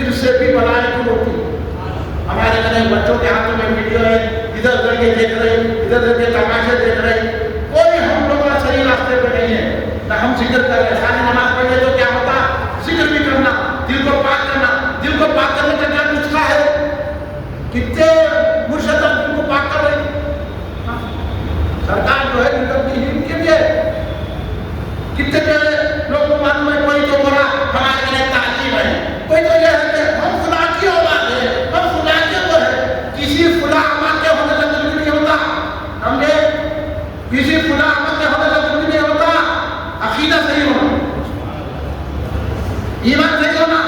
Speaker 2: ذکر سے بھی بلائیں دور ہوتی ہیں۔ ہمارے گھر بچوں کے ہاتھوں میں ویڈیو ہے، ادھر ادھر کے دیکھ رہے، ادھر ادھر کے تماشے دیکھ رہے، کوئی ہم لوگ کا صحیح راستے پہ نہیں ہے۔ نہ ہم ذکر کر رہے، ساری نماز پڑھ لے تو کیا ہوتا؟ ذکر بھی کرنا، دل کو پاک کرنا۔ دل کو پاک کرنے کا کیا نسخہ ہے؟ کتنے مرشد دل کو پاک کر رہے؟ سرکار جو ہے ان کے لیے کتنے لوگوں کو معلوم ہے؟ کوئی تو بولا ہمارے لیے تعلیم ہے، کوئی تو یہ ہے کہ ہم فلاں کی اولاد ہے، ہم فلاں کے وہ ہے۔ کسی فلاں احمد کے ہونے سے ضروری نہیں ہوتا، ہم نے کسی فلاں احمد کے ہونے سے ضروری نہیں ہوتا عقیدہ صحیح ہونا، ایمان صحیح ہونا۔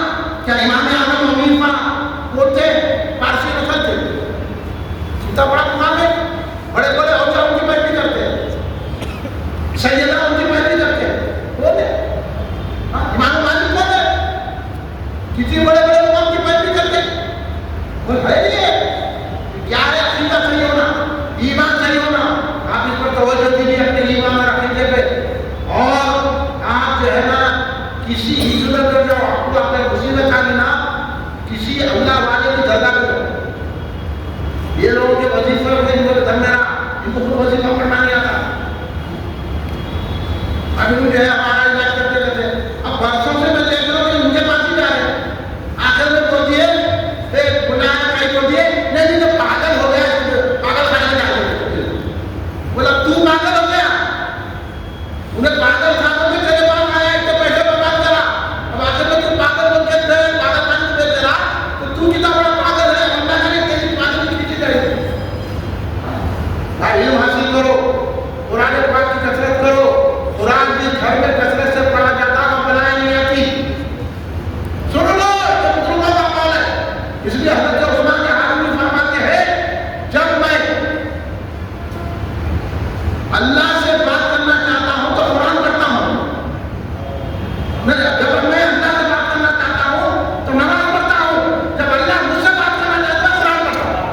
Speaker 2: کیا امام اعظم امین وہ تھے پارسی نسل تھے؟ اتنا بڑا امام ہے، بڑے بڑے اولیاء ان کی پیروی کرتے ہیں، سیدہ ان کی پیروی کرتے ہیں، کون ہے؟ امام مالک کون ہے؟ کسی بڑے بڑے امام کی پیروی کرتے ہیں، وہ ہے یہ کیا ہے؟ عقیدہ صحیح ہونا، ایمان صحیح ہونا۔ آپ اس پر توجہ دیجیے اپنے ایمان اور عقیدے پہ، اور آپ جو ہے نا کسی عزت کر جاؤ، آپ کو اپنے مصیبت آ لینا کسی اللہ والے کی درگاہ پہ جاؤ۔ یہ لوگوں کے وظیفے ہوتے ہیں، ان کو میرا ان کو خود وظیفہ پڑھنا نہیں آتا۔ ابھی مجھے ہمارا علاج کرتے رہتے، اب برسوں سے میں دیکھ رہا ہوں کہ ان کے پاس ہی جا رہے ہیں۔ آخر میں بول دیے بلایا کہیں بول دیے نہیں تو پاگل ہو گیا، پاگل خانے میں ڈال بولا تو پاگل ہو گیا۔ انہیں پاگل خانوں میں تیرے پاس آیا، ایک تو پیسے برباد کرا، اب آخر میں تو پاگل بول کے پاگل خانے میں دے رہا تو کتنا بڑا پاگل ہے؟ اللہ نے تیری پاگل کی کسی کرے گی؟ علم حاصل کرو، قرآن پاک کی کثرت کرو، قرآن بھی گھر میں کثرت سے پڑھا جاتا ہے، بلائیں نہیں آتی۔ سن لو یہ بزرگوں کا قول ہے، اس لیے حضرت عثمان کے حال میں فرماتے ہیں جب میں اللہ سے بات کرنا چاہتا ہوں تو قرآن پڑھتا ہوں، جب میں اللہ سے بات کرنا چاہتا ہوں تو نماز پڑھتا ہوں، جب اللہ مجھ سے بات کرنا چاہتا ہے قرآن پڑھتا ہوں۔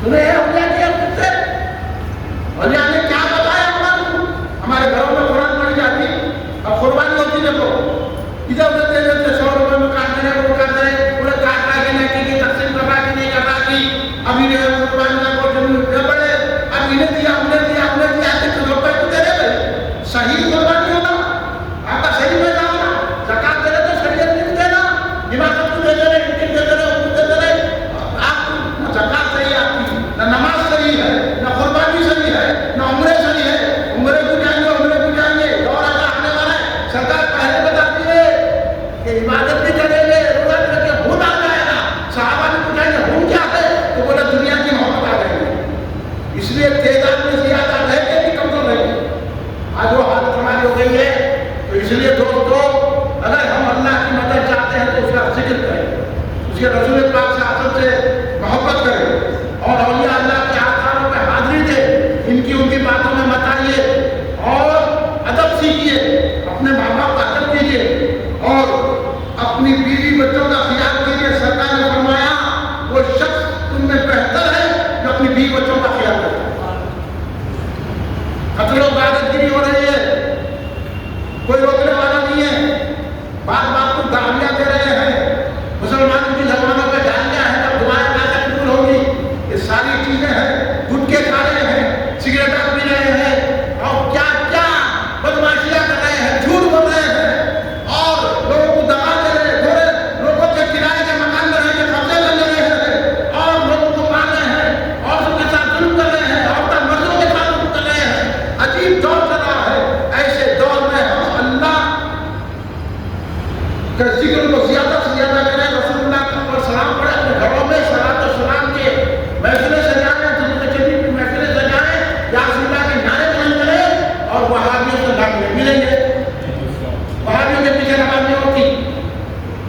Speaker 2: تمہیں اولیاء کیا کچھ سے اولیاء نے کیا بتایا ہمارے گھروں میں قرآن پڑھی جاتی، اب قربانی ہوتی دیکھو ادھر ادھر دے دیتے، 100 روپے میں کاٹ دیں وہ کر دیں، انہیں کاٹ رہا کہ نہیں کی تقسیم کر رہا کہ نہیں کر رہا کی، ابھی نے قربانی کو بڑے اب انہیں دیا کہ روپے کو دے رہے بھائی صحیح قربانی ہونا، آپ کا صحیح پیدا ہونا، زکات دے رہے تو شریعت نہیں دینا، حفاظت کو دے رہے، انٹین دے رہے، حقوق دے رہے، آپ زکات صحیح آپ کی، نہ نماز صحیح ہے، نہ قربانی صحیح ہے، نہ عمرے صحیح ہے، عمرے کو جائیں گے دور آنے والا ہے، سرکار پہلے بتاتی ہے کہ عبادت بھی کریں گے، روزہ بھی رکھیں، خون آ جائے گا، صحابہ بھی پوچھیں گے خون کیا ہے تو بولا دنیا کی محبت آ گئی ہے، اس لیے تعداد میں زیادہ رہ کے بھی کمزور رہے گی۔ آج وہ حالت ہماری ہو گئی ہے، تو اس لیے دوستو اگر ہم اللہ کی مدد چاہتے ہیں تو اس کا ذکر کریں، اس کے رسول پاک سے آسد سے محبت کریں، اور اولیاء اللہ کے آثاروں پہ حاضری دیں، ان کی باتوں میں مت آئیے، اور ادب سیکھیے، اپنے ماں باپ کا ادب کیجیے، اور اپنی بیوی بچوں کا خیال کیجیے۔ سرکار نے فرمایا وہ شخص تم میں بہتر ہے جو اپنی بیوی بچوں کا خیال کرے۔ قتل و غارت گیری ہو رہی ہے، کوئی روکنے والا نہیں ہے، بات بات کو گالیاں دے رہے ہیں، مسلمانوں کی زبانوں پہ گالیاں ہیں، جب دعائیں کیسے قبول ہوگی؟ یہ ساری چیزیں ہیں، گٹکے کھا رہے ہیں، سگریٹ پی رہے ہیں، اور کیا کیا بدماشیاں کر رہے ہیں، جھوٹ بول رہے ہیں، اور لوگوں کو دبا دے رہے ہیں، تھوڑے لوگوں کے کرائے کے مکان میں رہ کے قبضے کر لے رہے ہیں، اور لوگوں کو مار رہے ہیں، اور ان کے ساتھ ظلم کر رہے ہیں، اور مردوں کے ساتھ ظلم کر رہے ہیں۔ عجیب دور چل رہا ہے، ایسے دور میں ہم اللہ کہ ذکر کو زیادہ سے زیادہ کریں، رسول اللہ پر سلام پڑھیں، اپنے گھروں میں صلاۃ و سلام کے محفلیں سجائیں، درود شریف کی محفلیں سجائیں، یا رسول اللہ کے نعرے بلند کریں، اور وہابیوں سے لڑنے ملیں گے۔ وہابیوں کے پیچھے نماز نہیں ہوتی،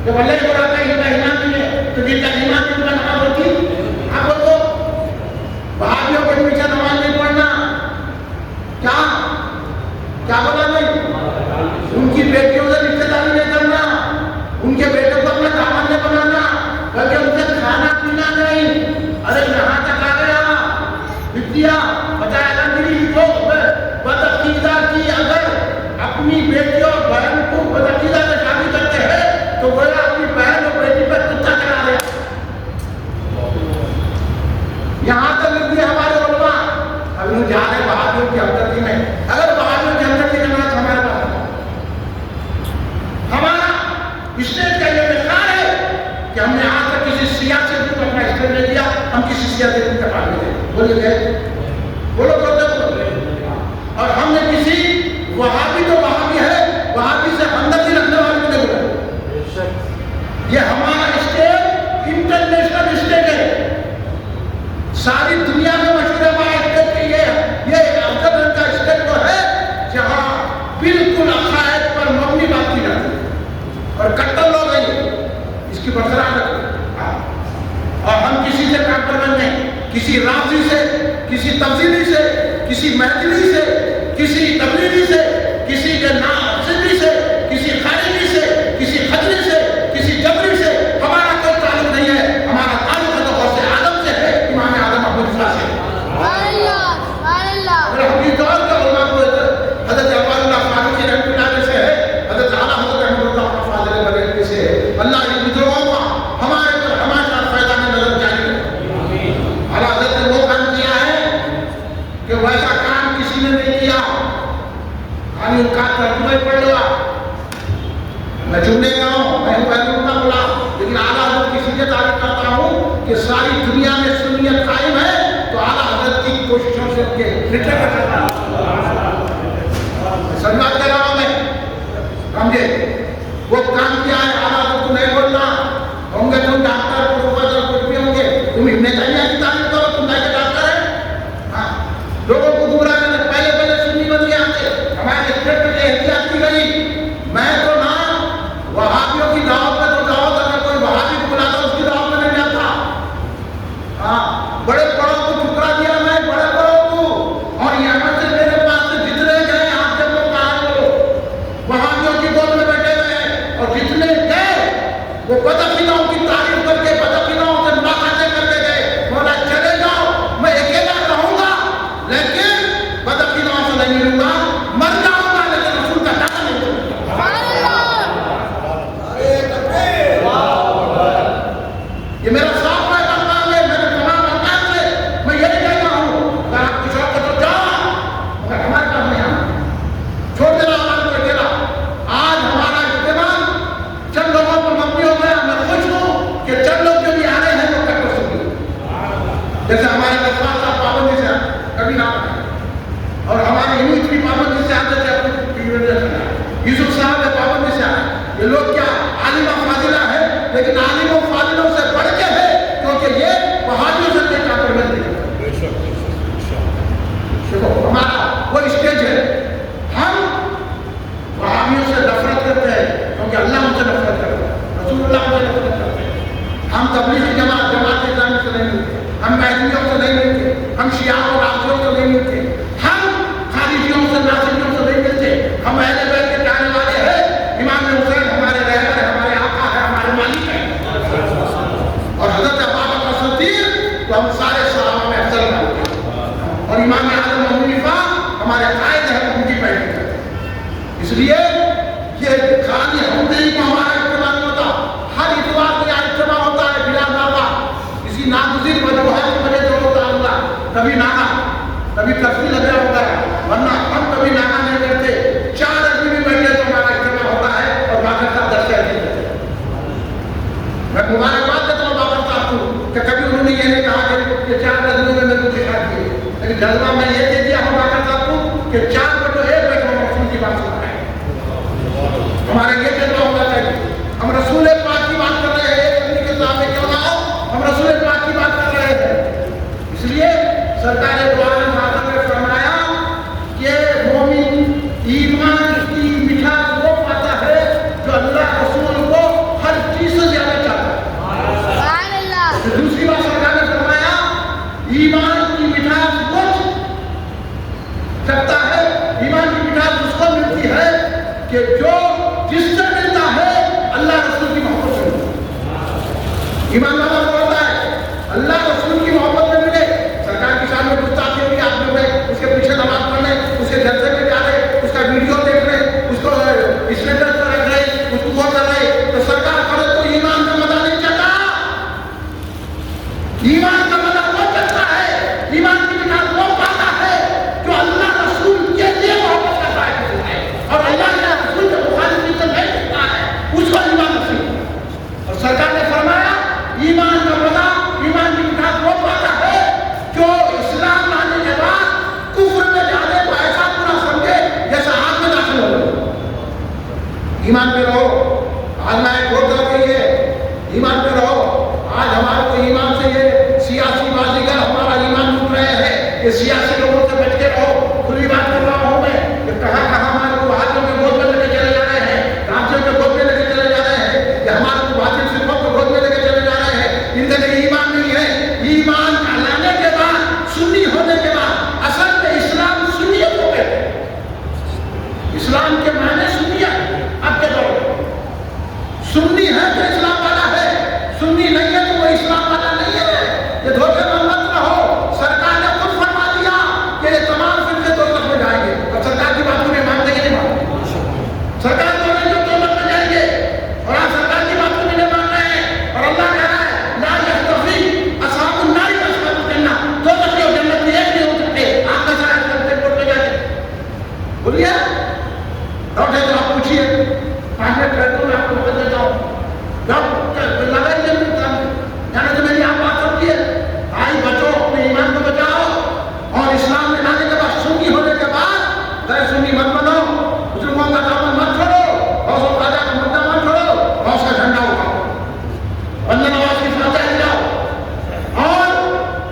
Speaker 2: جب اللہ کو آتا ہے ان کا ایمان نہیں ہے تو جن کا ایمان نہیں ان کا نماز ہوتی؟ آپ کو وہابیوں کے پیچھے نماز نہیں پڑھنا، کیا بولا نہیں؟ ان کی بیٹیوں سے رشتے داری نہیں کرنا، ان کے بیٹے کو اپنا دامن نہیں بنانا، بلکہ ان سے کھانا پینا نہیں۔ ارے یہاں تک آ گیا فتیا بتایا گیری کو بدعقیدہ کی اگر اپنی بیٹی اور بہن کو بدعقیدہ سے شادی کرتے ہیں تو گویا اپنی بہن اور بیٹی پر کتا چلا رہے ہیں. یہاں تک لکھی ہمارے علماء. اب ہم جا رہے بہادر کی ہمدردی میں. اگر بہادر کی ہمدردی کا نام ہمارے پاس ہمارا اسٹیٹ کا یہ مقدار ہے کہ ہم نے آج تک کسی سیاست کو اپنا اسٹیٹ لے لیا. ہم کسی سیاست کو کٹا لے بولے گئے بولو کرتے اور ہم نے کسی وہابی تو وہابی ہے وہابی سے ہمدردی رکھنے والے کو نہیں بولا. یہ ہمارا اسٹیٹ انٹرنیشنل اسٹیٹ ہے. ساری دنیا میں مشہور ہے ہمارا اسٹیٹ کہ یہ افضل رنگ کا اسٹیٹ وہ ہے جہاں بالکل عقائد پر مبنی بات کی جاتی ہے اور کٹر لوگ ہیں اس کی برقرار رکھتے. اور ہم کسی سے کمپرومائز نہیں. کسی رافضی سے, کسی تفضیلی سے, کسی محدودی سے, کسی تبلیغی سے, کسی کے ناصبی سے, کسی خارجی سے, کسی خطری سے, کسی جبری سے ہمارا کوئی تعلق نہیں ہے. ہمارا تعلق ہے تو غوث آدم سے ہے, امام اعظم ابو حنیفہ سے. اگر ہم یہ دور کے علماء کو حضرت عباد اللہ فاروقی رحمۃ اللہ علیہ سے ہے, حضرت اعلیٰ حضرت رحمۃ اللہ فاضل بریلوی سے ہے, اللہ کے بدروہوں کا ہمارے پر ہمارا فیضان نظر جاری ہے. اعلیٰ حضرت نے وہ کام کیا ہے کہ ویسا کام کسی نے نہیں کیا. ان کا ترجمہ پڑھ لو. میں چننے گا ہوں, میں پہلے کا بولا, لیکن اعلیٰ حضرت کی سیدھے تعریف کرتا ہوں کہ ساری دنیا میں سنیت قائم ہے تو اعلیٰ حضرت کی کوششوں سے کے لٹے کا کرنا سنبھال کر رہا ہوں میں. سمجھے وہ کام کیا ہے. اعلیٰ حضرت کو نہیں بولنا ہوں گے تم ڈاکٹر پروفیسر کچھ بھی ہوں گے, تم ابن تیمیہ کی تعریف کرو, تم نہیں ڈاکٹر ہے. ہاں لوگوں کو گمراہ کرنے پہلے سنی بن گیا ہمارے اسٹیٹ میں احتیاط کی گئی. میں تو نہ وہابیوں کی دعوت میں تو دعوت اگر کوئی وہابی کو بلاتا اس کی دعوت میں نہیں جاتا. ہاں بڑے بڑوں کو ٹھکرا دیا میں, بڑے بڑوں کو. اور یہاں سے میرے پاس سے جتنے گئے آپ جب وہ کہا لو وہابیوں کی گود میں بیٹھے ہوئے اور جتنے گئے وہ بدعقیدوں کی تعریف کر کے بدعقیدوں سے ملاقاتیں کر کے گئے. بولا چلے جاؤ میں اکیلا رہوں گا لیکن بدعقیدوں سے نہیں ملوں گا, مر جاؤں گا لیکن رسول کا داغ نہیں چھوڑوں گا. یہ میرا صاف ہے کام ہے. میرے تمام ارکان سے میں یہ نہیں کہتا ہوں اگر آپ کی شوق ہے تو جاؤ, مگر ہمارے پاس نہیں آنا, چھوڑ دینا ہمارے کو اکیلا. آج ہمارا اجتماع چند لوگوں پر مبنی ہو گیا. میں خوش ہوں کہ چند لوگ جو بھی آ رہے ہیں وہ کر سکتے جیسے ہمارے دسواں صاحب پابندی سے کبھی نہ آئے اور ہمارے یوں اتنی پابندی سے آتے تھے اپنی یوسف صاحب ہے پابندی سے آئے. یہ لوگ کیا عالم و فاضلہ ہے لیکن عالم و فاضلوں سے بڑھ کے ہے کیونکہ یہ وہابیوں سے دیکھا کر بندی ہے. ہمارا وہ اسٹیج ہے. ہم وہابیوں سے نفرت کرتے ہیں کیونکہ اللہ ان سے نفرت کرتا ہے, رسول اللہ ان سے نفرت کرتے ہیں. ہم تبلیغی جماعت اسلامی سے نہیں ملتے, ہم مہدیوں سے نہیں ملتے, ہم شیعہ اور رافضیوں سے نہیں ملتے, ہم خارجیوں سے ناصبیوں سے نہیں ملتے. ہم اہل بیت کے چاہنے والے ہیں. امام حسین ہمارے رہبر ہے, ہمارے آقا ہے, ہمارے مالک ہے. اور حضرت ابوبکر صدیق تو ہم سارے صحابہ میں افضل مانتے ہیں. اور امام اعظم ابو حنیفہ ہمارے قائد ہیں, ان کی پیروی کرتے ہیں. اس لیے یہ خالی ہم نہیں کو ہمارا اجتماع نہیں ہوتا. ہر اتوار کو یہاں اجتماع ہوتا ہے بلا دعوا کسی ناگزیر وجوہات کی وجہ سے ہوتا ہوگا. کبھی نانا کبھی تفصیل لگا ہوتا ہے, ورنہ ہم کبھی نانا نہیں کرتے. 4 آدمی بھی بیٹھے تو ہمارا اجتماع ہوتا ہے اور باقر صاحب درس نہیں کرتے. میں مبارکباد دیتا ہوں باقر صاحب کو کہ کبھی انہوں نے یہ نہیں کہا کہ 4 آدمیوں میں میرے کو دکھا دیے, لیکن جذبہ میں یہ دے دیا ہوں باقر صاحب کو کہ 4 بیٹھو 1 بیٹھو رسول کی بات سن رہے ہیں. ہمارا یہ جذبہ ہونا چاہیے. ہم رسول پاک کی بات کر رہے ہیں, اپنی کے سامنے کیوں نہ ہو, ہم رسول پاک کی بات کر رہے ہیں. اس لیے سرکار دو عالم حضرت نے فرمایا کہ مومن ایمان کی مٹھاس وہ پاتا ہے جو اللہ رسول کو ہر چیز سے زیادہ چاہتا ہے. دوسری بات سرکار نے فرمایا ایمان کی مٹھاس وہ سکتا ہے, ایمان کی مٹھاس اس کو ملتی ہے کہ جو جس سے ملتا ہے اللہ رسول کی محبت سے ملتا ہے. ایمان والا وہ ہوتا ہے اللہ رسول کی محبت میں ملے. سرکار کی شان میں گستاخی ہوئی, آپ لوگ اس کے پیچھے نماز پڑھ رہے, اس کے جلسے میں جا رہے, اس کا ویڈیو دیکھ رہے, اس کو اسٹیٹس پر رکھ رہے, اس کو وہ کر رہے, تو سرکار کرے اور سرکار نے فرمایا ایمان کا مزہ، ایمان کی مٹھاس وہ پاتا ہے جو اسلام لانے کے بعد کفر میں جانے کو ایسا پورا سمجھے جیسا آگ میں داخل ہو گئے۔ ایمان پہ رہو، آج میں ایک بہت ہو گئی ہے، ایمان پہ رہو۔ آج ہمارے کو ایمان سے یہ سیاسی بازیگر ہمارا ایمان لوٹ رہے ہیں، یہ سیاسی لوگوں سے بچ کے رہو۔ کھلی بات کر رہا ہوں میں کہ کہاں ہمارے کو ہاتھوں کے گود میں لے کے چلے جا رہے ہیں، راتوں کے گود میں لے کے چلے جا رہے ہیں، کہ ہمارے کو باطل فرقوں کو گود میں لے کے چلے جا رہے ہیں۔ ان کے لیے ایمان نہیں ہے۔ ایمان کا لانے کے بعد، سنی ہونے کے بعد، اصل میں اسلام سنیت کو کہتے ہیں۔ اسلام کے معنی سنیت۔ اب کے دور میں سنی ہے تو اسلام والا ہے، سنی نہیں ہے تو وہ اسلام والا نہیں ہے۔ یہ دھوکے میں مت رہو۔ سرکار نے خود فرما دیا کہ یہ تمام فرقے دوزخ میں جائیں گے، اور سرکار کی بات کو مانتے کہ نہیں مانتے؟ سرکار بول رہے ہیں جو دوزخ میں جائیں گے، اور آپ سرکار کی بات کو بھی نہیں مان رہے ہیں۔ اور اللہ کہہ رہا ہے لا یستوی اصحاب النار واصحاب الجنہ، دوزخ اور جنت میں ایک نہیں ہو سکتے۔ آپ کا سارا سب کوٹ میں جاتے بولیے ڈاکٹر تو آپ پوچھیے، 5 منٹ کرتا ہوں، میں آپ کو بتا دیتا ہوں۔ لگائیے یعنی تو میری آپ بات سمجھیے، بھائی بچو، اپنے ایمان کو بچاؤ، اور اسلام میں لانے کے بعد، سنی ہونے کے بعد غیر سنی مت بنو، بزرگوں کا دامن مت چھوڑو، غوث و خواجہ کا مدعا مت چھوڑو، غوث کا جھنڈا اٹھاؤ، بندہ نواز کی فاتحہ دلاؤ، اور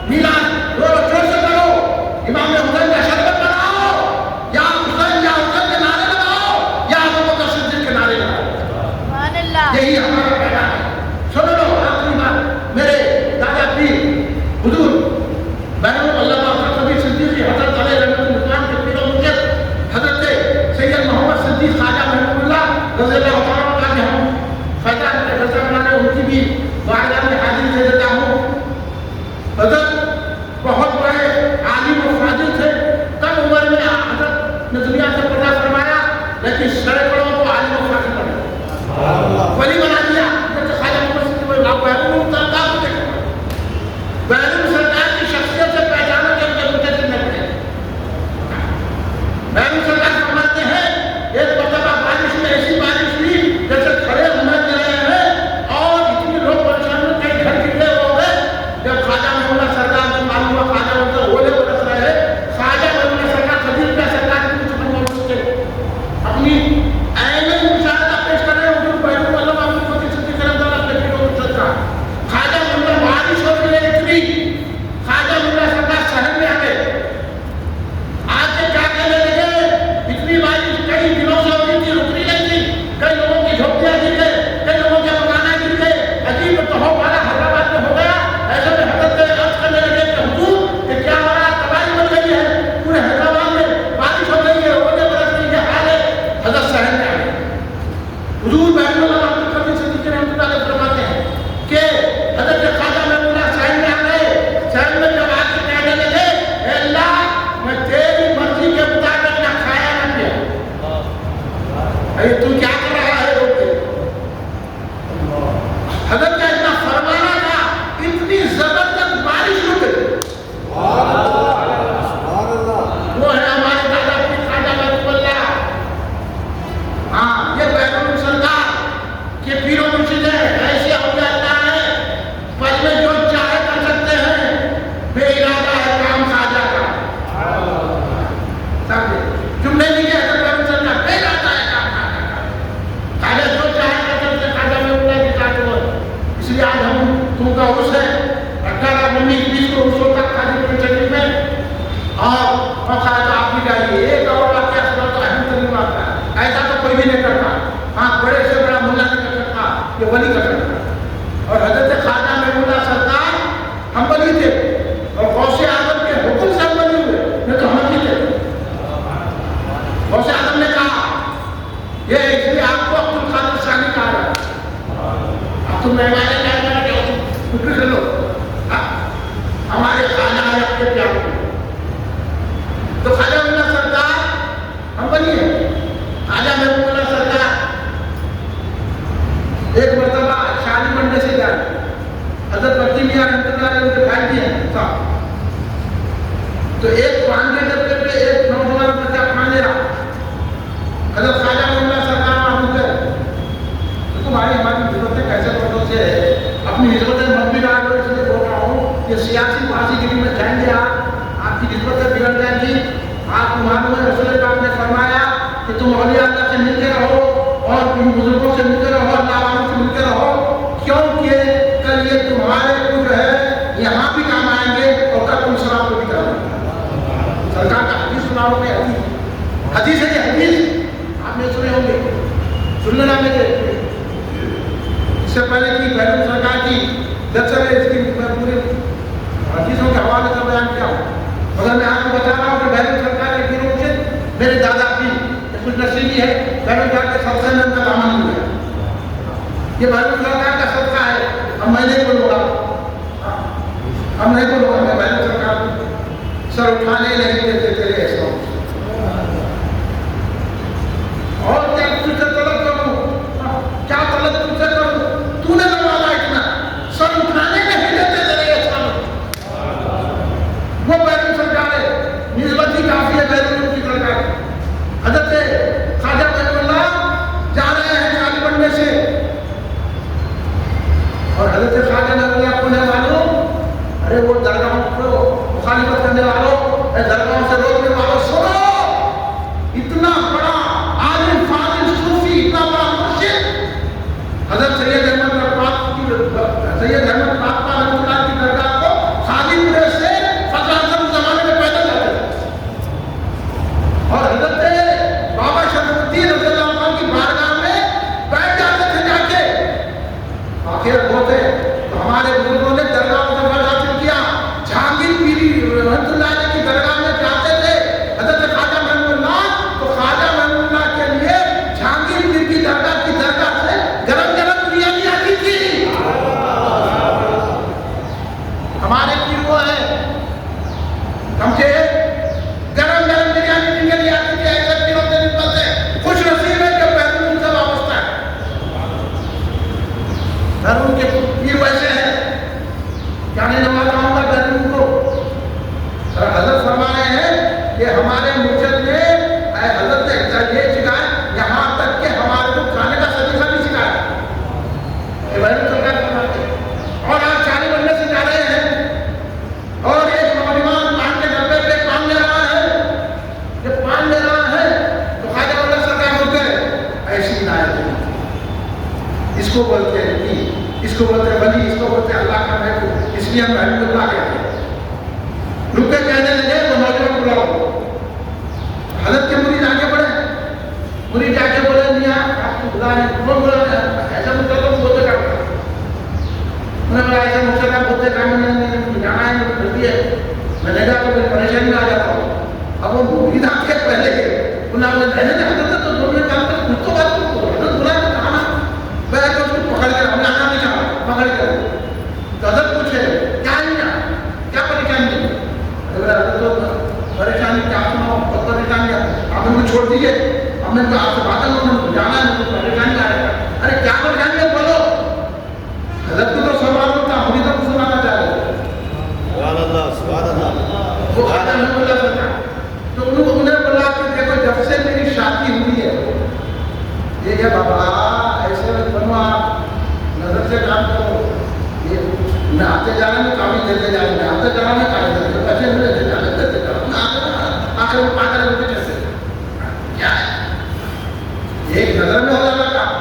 Speaker 2: میلاد روز جوش سے کرو، امام حسین کا شربت بناؤ، یا حسین کے نعرے لگاؤ، یا ابوبکر صدیق کے نعرے لگاؤ۔
Speaker 3: سبحان اللہ۔
Speaker 2: یہی ہمارا پیغام ہے۔ سنو لو آخری بات، میرے دادا پیر حضور بہنوں علامہ فخر صدیقی حضرت علیہ رحمۃ اللہ کے پیر و مرشد حضرت سید محمد صدیق خواجہ محمود اللہ رضی اللہ تعالیٰ عنہ کے ہم فیضان کے فیصلہ بنانے ان کی بھی بارگاہ میں حاضری دے دیتا ہوں۔ حضرت بہت بڑے عالم و فاضل تھے، کم عمر میں حضرت نے دنیا سے پردہ فرمایا، لیکن سینکڑوں کو عالم و فاضل بنا ولی بنا دیا۔ بیرون سرکار کی شخصیت سے پہچانوں کے اندر متعلق نہیں ہے۔ بیرون سرکار سمجھتے ہیں ایک مرتبہ بارش میں ایسی بارش ہوئی جیسے کھڑے ہونے کے رہے ہیں، اور اتنی لوگ پریشان ہوئے، کئی گھر گرے ہو گئے۔ جب خواجہ محمد سرکار کو معلوم ہوا خواجہ محمد اولے برس رہے ہیں، خواجہ محمد سرکار خدیج کا سرکار کی کچھ محمد سے اپنی عین مشاہدہ پیش کر رہے ہیں۔ حضور بیرون اللہ محمد فقیر صدیق رضی اللہ عنہ کے پیروں میں چلتا خواجہ محمد بارش ہو رہی ہے اتنی، خواجہ محمد سرکار شہر میں آ گئے، آ کے کیا کہنے لگے، اتنی بارش کئی دنوں سے ہو رہی تھی، رک نہیں تھی، کئی لوگوں کی جھوپڑیاں گر گئے، کئی لوگوں کے مکانات گر گئے، عجیب تہو والا حیدرآباد میں ہو گیا۔ ایسے میں حضرت عرض کرنے لگے کہ حضور یہ کیا ہو رہا ہے، تباہی بن گئی ہے، پورے حیدرآباد میں بارش ہو گئی ہے، اولے برس رہی ہے، حال ہے۔ حضرت شہر میں آ گئے۔ حضور بیرون اللہ محمد فقیر صدیق رحمۃ اللہ علیہ فرماتے ہیں کہ حضرت خواجہ محمود اللہ شہر میں آ گئے۔ شہر میں جب آ کے کہنے لگے اے اللہ میں تیری مرضی کے مطابق نہ کھایا نہ پیا، اے تو کیا کر رہا ہے روک دے۔ حضرت کا اتنا فرمانا تھا، اتنی زبردست بارش رک گئی۔ وہ ہے ہمارے دادا پیر خواجہ محمود اللہ۔ ہاں یہ بیرون سرکار کے پیر و مرشد ہیں، ایسے اولیاء اللہ ہیں، پل میں جو چاہے کر سکتے ہیں، بے ارادہ ہے کام خواجہ کا۔ سمجھے جملے نہیں ہے حضرت بیرون سرکار، بے ارادہ ہے کام خواجہ کا، خواجہ جو چاہے کر سکتے، خواجہ میں اللہ کی ذات ہے۔ اس لیے آج ہم تم کا عرس ہے 18 19 20 کو عرصوں تک خواجہ پور شریف میں، اور خواجہ آپ بھی جائیے۔ ایک اور واقعہ سنا تو اہم ترین واقعہ ہے، ایسا تو کوئی بھی نہیں کرتا، ہاں بڑے سے بڑا ملا نہیں کر سکتا، یہ ولی کر سکتا۔ اور حضرت خواجہ محمود اللہ سرکار ہم ولی تھے، اور غوث اعظم کے حکم سے ہم ولی ہوئے، نہیں تو ہم نہیں تھے۔ غوث اعظم نے کہا یہ اس لیے آپ کو عبد القادر ثانی کہا رہا ہے، اب تم مہمان فکر کر لو، ہمارے خواجہ ہے اپنے پیاروں میں، تو خواجہ محمود اللہ سرکار ہم ولی ہیں۔ خواجہ محمود اللہ سرکار ایک مرتبہ شادی منڈے سے جائے، حضرت بچی میاں رحمۃ اللہ علیہ ان کے بھائی بھی ہیں صاحب، تو ایک پان کے ڈبے پہ ایک نوجوان بچہ کھا لے رہا، حضرت خواجہ محمود اللہ سرکار وہاں رک گئے، تو تمہاری ہماری ضرورت ہے ایسے لوگوں سے اپنی نسبتیں مت بگاڑ دو. اس لیے بول رہا ہوں کہ سیاسی بازی گیری میں جائیں گے آپ کی نسبتیں بگڑ جائیں گی. آپ کو معلوم ہے رسول پاک نے فرمایا کہ تم اولیاء اللہ سے ملتے رہو اور ان بزرگوں سے ملتے رہو اور اللہ والوں سے ملتے رہو, کیونکہ کل یہ تمہارے کو جو ہے یہاں بھی کام آئیں گے اور کل تم سلام کو بھی کام آئیں گے. سرکار کا حدیث سنا ہو گیا, حدیث ہے یہ حدیث آپ نے سنے ہوں گے, سن لینا میرے. اس سے پہلے کی بیرون سرکار کی درسل ہے, اس کی میں پورے حدیثوں کے حوالے سے بیان کیا ہوں, مگر میں آپ کو بتا رہا ہوں کہ بیرون سرکار کے گروہ سے میرے دادا کی کچھ نصیبی ہے, بیرون سرکار کے سب سے میں ان کا دامن ہوا. یہ بیرون سرکار کا صدقہ ہے. اب میں نہیں بولوں گا, اب نہیں بولوں گا, میں بیرون سرکار سر اٹھانے نہیں دیتے تیرے ایسا. اور کیا تجھ سے طلب کروں, کیا طلب تجھ سے کروں, تو نے نوازا اتنا, سر اٹھانے نہیں دیتے تیرے ایسا. وہ بیرون سرکار ہے, نسبت ہی کافی ہے بیرون کی سرکار. حضرت خواجہ معین اللہ جا رہے ہیں شادی بننے سے, اور حضرت خواجہ معین اللہ کو نہیں معلوم, ارے وہ درگاہوں کو مخالفت کرنے والوں, درگاہوں سے روکنے والوں, سنو, اتنا بڑا عالم فاضل صوفی, اتنا بڑا مرشد حضرت سید احمد پاک کی سید احمد پاک رحمۃ اللہ کی درگاہ کو خالی پورے سے فضل اعظم زمانے میں پیدل جاتے تھے, اور حضرت بابا شرف الدین رضی اللہ عنہ کی بارگاہ میں بیٹھ جاتے تھے جا کے. آخر ہوتے تو ہمارے بزرگوں نے درگاہوں سے فرض حاصل کیا. جہانگیر پیری رحمۃ اللہ علیہ کی درگاہ میں جاتے تھے حضرت خواجہ معین اللہ, تو خواجہ معین اللہ کے لیے جہانگیر پیر کی درگاہ سے گرم گرم بریانی آتی تھی. ہمارے پیر وہ ہے سمجھے, گرم گرم بریانی جن کے لیے آتی تھی. ایسے پیروں سے نسبت ہے, خوش نصیب ہے کہ بیرون سے وابستہ ہے. بیرون کے پیر ویسے ہیں, کیا نہیں نوازا ہوں گا بیرون کو. حضرت فرما رہے ہیں کہ ہمارے مرشد نے حضرت یہ سکھایا, یہاں تک کہ ہمارے کو کھانے کا سلیقہ بھی سکھایا. یہ بیرون سرکار فرماتے ہیں. اور آپ شادی بننے سے جا رہے ہیں اور ایک نوجوان پان کے ڈبے پہ پان لے رہا ہے, جب پان لے رہا ہے تو خواجہ اللہ سرکار بولتے ہیں ایسی عنایت ہے, اس کو بولتے ہیں پیر, اس کو بولتے ہیں ولی, اس کو بولتے ہیں اللہ کا محبوب, اس لیے ہم رحمۃ اللہ کہتے ہیں. رک کے کہنے لگے تو نوجوان بلاؤ. حضرت کے مرید آگے بڑھے, مرید آ کے بولے میاں آپ کو بلا رہے, کون بلا رہے ہیں, ایسا مطلب بولتے کرتا. انہوں نے بولا ایسا مطلب بولتے کام میں جانا ہے, جلدی ہے, میں نہیں جاتا ہوں, پریشانی میں آ جاتا ہوں. اب وہ مرید آ کے پہلے انہوں نے رہنے جاتا تھا تو دونوں نے کام کر کچھ تو بات حضرت بلا کے کہا میں تو اس کو پکڑ کر ہم نے آنا نہیں چاہا, پکڑ کر تو حضرت پوچھے کیا نہیں, کیا پریشانی ہے. پریشانی کیا سناؤ, بہت پریشانی ہے, آپ نے مجھے چھوڑ دیجیے, ہم نے آپ سے باتیں جانا ہے, مجھے پریشانی آ رہا ہے. ارے کیا پریشانی ہے بولو. حضرت کو تو سوال ہوتا, ہم تو سنانا چاہ رہے ہیں. وہ خواجہ معین اللہ سرکار, تو انہوں نے بولا کہ دیکھو جب سے میری شادی ہوئی ہے, یہ ہے بابا ایسے بنو, آپ نظر سے کام کرو. میں آتے جا رہا ہوں کافی دیتے جا رہے ہیں, آتے جا رہا ہوں کافی دیتے پیسے ملے دیتے جا رہے دیتے جا رہا, آخر وہ پاگل ہوتے کیسے, کیا ہے ایک نظر میں ہو جانا کام.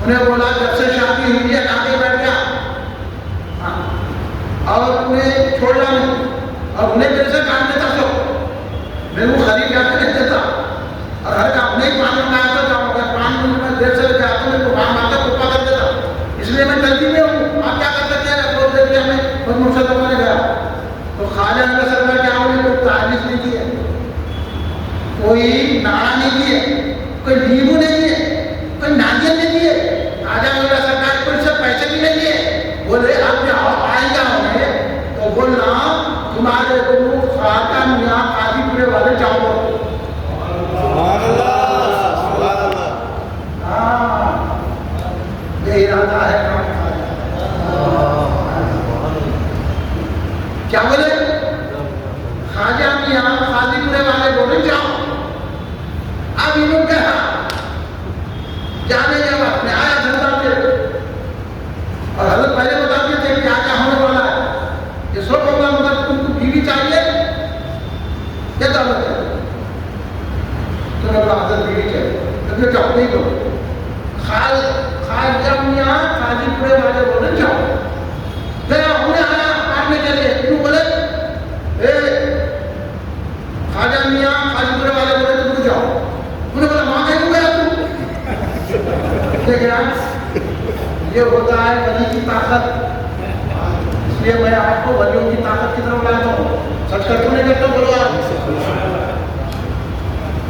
Speaker 2: انہیں بولا جب سے شادی ہوئی ہے آگے بیٹھ گیا, اور انہیں چھوڑنا نہیں, اور انہیں میرے سے کام دیتا سو, میں وہ خرید جا کے نہیں دیتا, اور ہر کا اپنے ہی پان منگایا تھا, جب اگر پان میں دیر سے لے آتا میں تو کام آتا تو پا کر دیتا, اس لیے میں جلدی میں ہوں. آپ کیا کر سکتے ہیں, وہ دیکھ کے ہمیں خود مرشد بنے گیا. تو خواجہ اللہ سرکار کیا انہیں کوئی تعریف نہیں کی ہے, کوئی نعرہ نہیں دیے, کوئی لیمو نہیں دیے, کوئی ناریل نہیں دیے. خواجہ اللہ سرکار کو اس سے پیسے بھی نہیں دیے. بولے آپ جاؤ آئیں گا ہمیں تو بولنا تمہارے کو خواجہ میاں قاضی پورے والے جاؤ. یہ ارادہ ہے کیا بولے, خواجہ میاں قاضی پورے والے بولے جاؤ. اب انہوں کہا جانے جب اپنے آیا دھندا کے حاجی پورے والے بولے جاؤ گیا انہیں آیا پارنے کے لیے کیوں بولے خواجہ میاں حاجی پورے والے بولے تم جاؤ انہیں بولا وہاں کہیں گیا تم دیکھ گیا یہ ہوتا ہے ولی کی طاقت اس لیے میں آپ کو ولیوں کی طاقت کی طرف لاتا ہوں سچ کر تو نہیں کرتا بولو آپ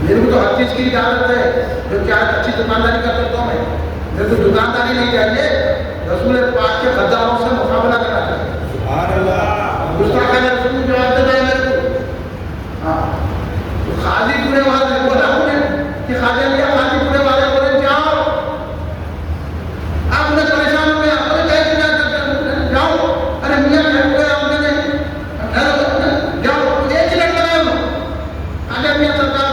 Speaker 2: میرے کو تو ہر چیز کی اجازت ہے جو کیا اچھی دکانداری کر سکتا ہوں میں میرے کو دکانداری نہیں چاہیے رسول پاک کے غداروں سے مقابلہ کرنا چاہیے سبحان اللہ گستاخانہ رسول کو جواب دینا ہے میرے کو ہاں تو خاجی پورے والے بولا انہیں کہ خواجہ میاں خاجی پورے والے بولے جاؤ آپ انہیں پریشان ہو گیا ارے کہہ کے جاؤ ارے میاں کہہ گیا جاؤ ایک ہی لڑ لگا خواجہ میاں سرکار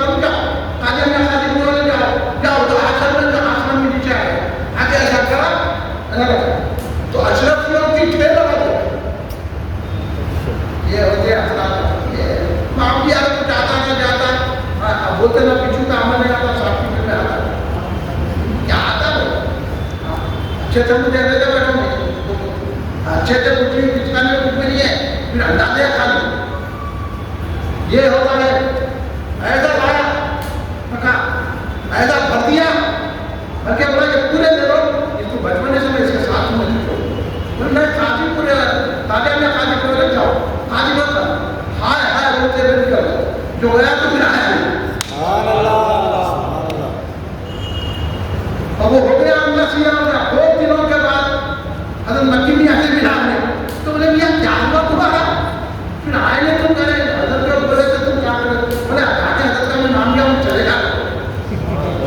Speaker 2: تو اشرفیوں کی ٹھیل لگا دو یہ ہوتے اخلاق معاملی آپ کو جاتا نہ جاتا بولتے نہ پچھو کا عمل نہیں آتا صاحب میں آتا کیا آتا ہے اچھے سے مجھے دے دے بیٹھوں میں اچھے سے کچھ نہیں پچکانے میں کچھ بھی نہیں ہے پھر اندازے ہے خالی یہ ہوتا ہے ایسا لایا ایسا بھر دیا بلکہ بولا کہ پورے دے دو اس کو بچپنے سے میں اس کے ساتھ ہوں میں خاجی پورے تاجہ میں خاجی پورے لگ جاؤ خاجی بہت ہائے ہائے روتے ہوئے نکل جو گیا تو پھر آیا سبحان اللہ اب وہ ہو گیا اللہ سیاہ ہو گیا 2 دنوں کے بعد حضرت مکی میاں سے ملا نے تو بولے میاں کیا ہوا تمہارا پھر آئے نے تم کرے حضرت کے بولے تھے تم کیا کرے بولے آگے حضرت کا میں نام لیا ہوں چلے گا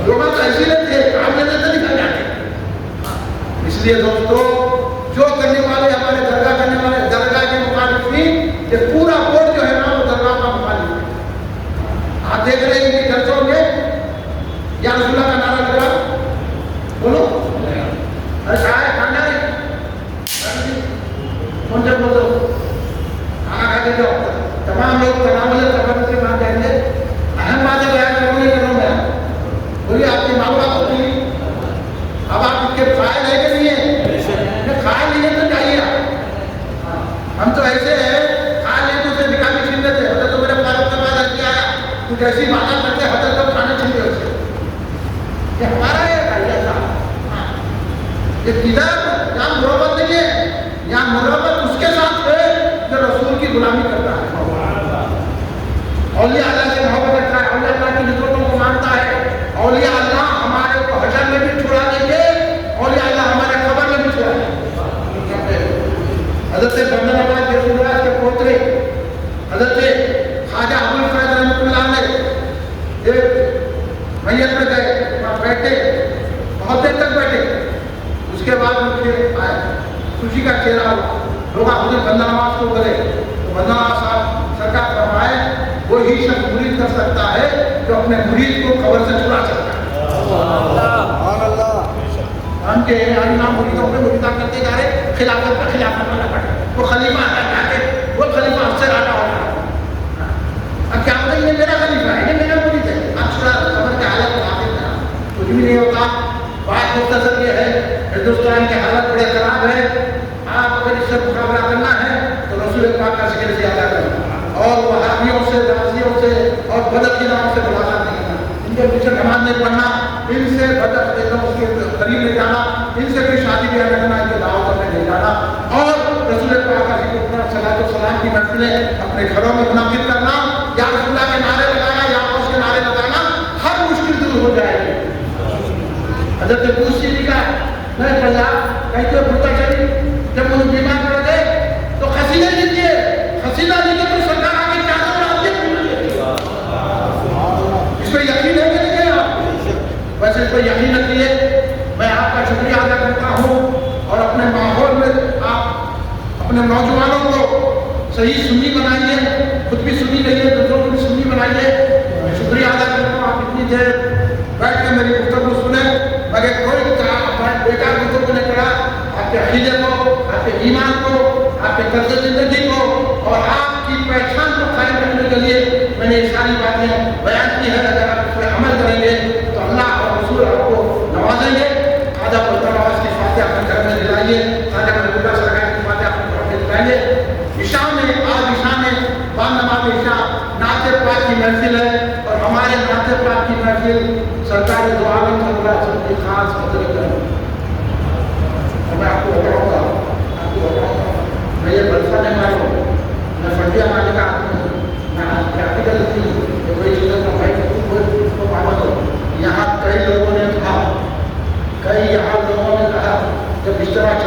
Speaker 2: لوگ تو ایسے لیتے کام لیتے تھے نکل جاتے اس لیے دوستو جو کرنے والے ہمارے درگاہ کرنے والے درگاہ کے مخالفین یہ پورا بورڈ جو ہے نا وہ درگاہ کا مخالف ہے آپ دیکھ رہے ہیں کہ چرچوں میں یا رسول اللہ کا نعرہ لگ رہا بولو ارے کہاں ہے کھانا ہے کون سے بول دو کھانا کھا کے جاؤ تمام لوگ تناول تقرر سے مان جائیں گے اہم بات ہے بیان کروں نہیں کروں میں بولیے آپ کی ماں باپ ہوتی ہے اب آپ اس کے فائل ہے کہ نہیں ہے فائل نہیں ہے تو چاہیے ہم تو ایسے ہیں فائل نہیں تو اسے نکال کے چھین لیتے حضرت تو میرے فارغ کے بعد ایسی آیا کچھ ایسی باتیں کرتے حضرت تو کھانے چھین لے اسے یہ ہمارا ہے بھائی صاحب یہ کدھر یہاں مروت نہیں ہے یہاں مروت اس کے ساتھ ہے جو رسول کی غلامی کرتا ہے اولیاء اللہ سے محبت رکھتا ہے اولیاء اللہ کی نسبتوں کو مانتا ہے اولیاء اللہ ہمارے کو حشر میں بھی چھڑا دیں گے اولیاء اللہ ہمارے قبر میں بھی چھڑا دیں گے حضرت بندر آباد رسول اللہ کے پوترے حضرت خواجہ ابو الفیض رحمۃ اللہ علیہ ایک میت میں گئے وہاں بیٹھے بہت دیر تک بیٹھے اس کے بعد ان کے آئے خوشی کا چہرہ ہوا لوگ حضرت بندر آباد کو کرے تو بندر آباد صاحب سرکار فرمائے وہی شخص مرید کر سکتا ہے جو اپنے مرید کو قبر سے چھڑا سکتا ہے ہم کے امام مریدوں پہ مریدہ کرتے جا رہے خلافت پر خلافت والا پڑے وہ خلیفہ آتا جاتے وہ خلیفہ افسر آتا ہوگا اب کیا ہوتا ہے یہ میرا خلیفہ ہے یہ میرا مرید ہے اب چھڑا قبر کے حالت کو حاصل کرا کچھ بھی نہیں ہوتا بات مختصر یہ ہے ہندوستان کے حالت بڑے خراب ہے آپ اگر اس سے مقابلہ کرنا ہے تو رسول پاک کا ذکر زیادہ کریں اور وہابیوں سے رازیوں سے اور بدت کی نام سے ملاقات نہیں کرنا ان کے پیچھے نماز نہیں پڑھنا ان سے بدت دینا اس کے قریب نہیں جانا ان سے کوئی شادی بیاہ کرنا ان کے دعوت کرنے نہیں جانا اور رسول پاک کا ذکر کرنا صلاۃ و سلام کی محفلیں اپنے گھروں میں منعقد کرنا یا رسول اللہ کے نعرے لگانا یا اس کے نعرے لگانا ہر مشکل دور ہو جائے گی حضرت دوسری جی کا نہیں پڑھا کہیں تو بھولتا چلی جب وہ بیمار پڑ گئے تو خسیدہ لیجیے خسیدہ لیجیے تو سرکار آگے چاہتا اور اس پہ یقین ہے کہ نہیں آپ ویسے اس پہ یقین رکھیے میں آپ کا شکریہ ادا کرتا ہوں اور اپنے ماحول میں آپ اپنے نوجوانوں کو صحیح سنی بنائیے خود بھی سنی رہیے دوسروں کو بھی سنی بنائیے شکریہ ادا کرتا ہوں آپ اتنی دیر بیٹھ کے میری گفتگو سنیں مگر کوئی بیکار گفتگو نہیں کرا آپ کے عقیدے کو آپ کے ایمان کو آپ کے طرز زندگی کو اور آپ کی پہچان کو قائم رکھنے کے لیے میں نے یہ ساری باتیں بیان کی ہے اگر آپ اس پر عمل کریں گے تو اللہ اور رسول آپ کو نوازیں گے آدھا پڑھتا نواز کی فاتحہ اپنے گھر میں دلائیں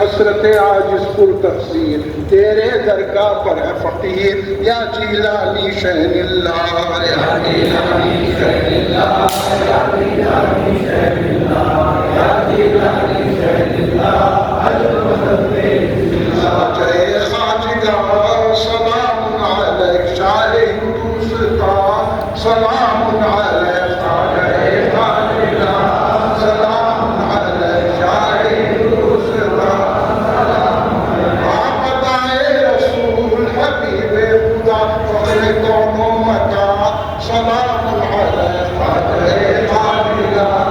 Speaker 4: حسرت عاجز پر تفسیر تیرے درگاہ پر ہے فقیر یا جیلانی شہن اللہ یا جیلانی شہن اللہ یا جیلانی شہن اللہ یا جیلانی شہن اللہ المدد خواجہ خواجگاہ سلام علیک شاہ ہندوستان سلام علیک خواجہ خواجگاہ سلام علیک شاہ ہندوستان آپ بتائے رسول حبیب خدا فخر کون مکان سلام علیک خواجہ خواجگاہ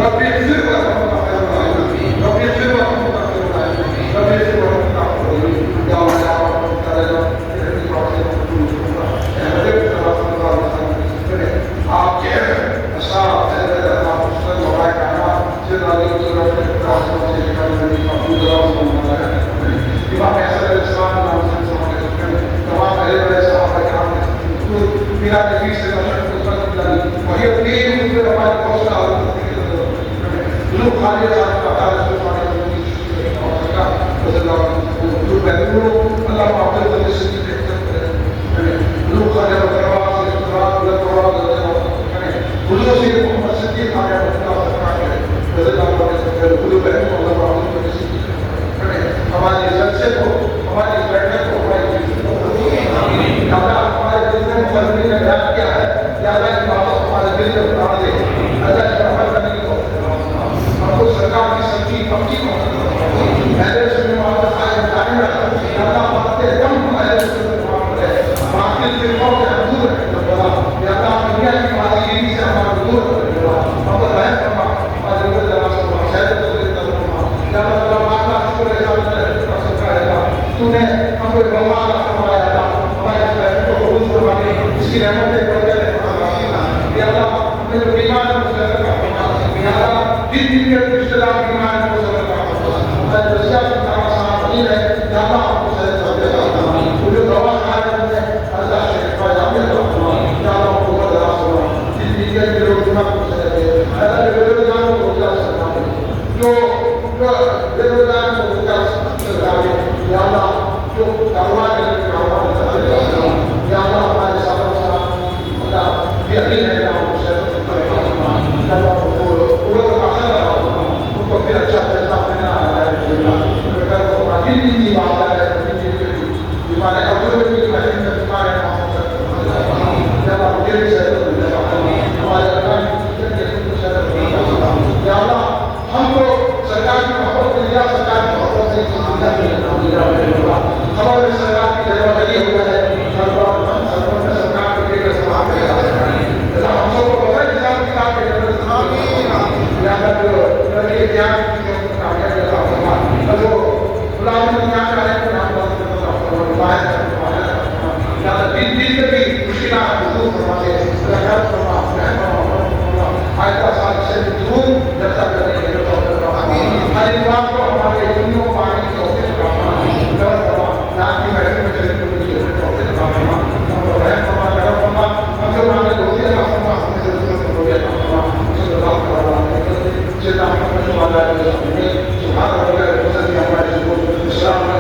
Speaker 4: رب اغفر وارحم وغفر العالمين رب اغفر وارحم وغفر العالمين رب اغفر وارحم وغفر العالمين يا الله يا رب تعالى آپ کے اصحاب حضرت اللہ صلی اللہ علیہ وسلم جنہوں نے امام حسن علیہ السلام تمام اہل بیت صحابہ کرام میرا نبی سے وہی دین میں ہمارے بہت سارے لوگ خالی صاحب کا تعالی سبحانہ و تعالی جو بہنوں اللہ معاف کرے سے لوگ خالی درواز سے درواز حضور سے محمد صدیق آیا رضی اللہ عنہ کلو بہنوں اللہ معاف کرے سے ہماری جلسے کو ہماری بیٹھک کو ہماری ہمارے دل میں مفرمی نے بیان کیا ہے یا اللہ کی بات ہمارے دل میں اتار دے اللہ کی رحمت کرنے کو ہم کو سرکار کی سچی پکی کو اہل سنت وال جماعت قائم رکھ یا اللہ باتیں کم اہل سنت وال ہے باقی فرقوں سے دور ہے یا اللہ دنیا کی بازی سے ہمارا دور ہے ہم پر رحم فرما ہمارے دل میں اللہ خیر یا اللہ تعالیٰ شکر ہے تو نے ہم کو بہت فرمایا تھا ہمارے بہن کو قبول فرمانے اس کی رحمت ہے یا اللہ ہمیں جو بیمار ہے اس کا فرما یا اللہ دن کے رشتہ دار بیمار ہے اس کا فرما ہمارے رشتہ دار صاحب نہیں ہے یا اللہ ہم کو صحت دے وہ جو دوا کھا رہے ہیں اللہ شفا عامل فرما یا اللہ ہم کو دراز فرما دن کے لوگ بیمار کو صحت دے اللہ کے بیروزگاروں کو روزگار فرما جو بیروزگار کو روزگار فرما یا اللہ جو کاروبار کے لیے کاروبار یا اللہ ہمارے ساتھ اللہ یقین ہے ہم کو صحت یا اللہ وہ آخر ان کو پھر اچھا پیسہ ملنا ہے دن کی بات ہے ہمارے ابو کی محنت میں ہمارے یا اللہ مجھے بھی صحت ہمارے یا اللہ ہم کو سرکار کی محبت کے لیا سرکار کی محبت سے ہمارے سرکار کی جگہ لگی ہوا ہے سرکار کے لیے سوال ہے ہم سب کو بڑے حساب کتاب کے یا جو جان کی جو غلام دنیا کا ہے دن دن میں بھی مشکلات حضور فرماتے برکات فرما آئندہ سال سے ضرور جلسہ کرنے کے لیے ہر بات کو ہمارے دنوں کو آنے کی توفیق فرما نام کی محفل میں چلنے کو مجھے توفیق فرما ہم کو رحم فرما کرم فرما ہم جو ہمارے دوستی اللہ فرما ہمیں ضرورت کو رویہ فرما صلی اللہ علیہ وسلم سیدنا محمد صلی اللہ علیہ وسلم سبحان ربک رب العزت عما یصفون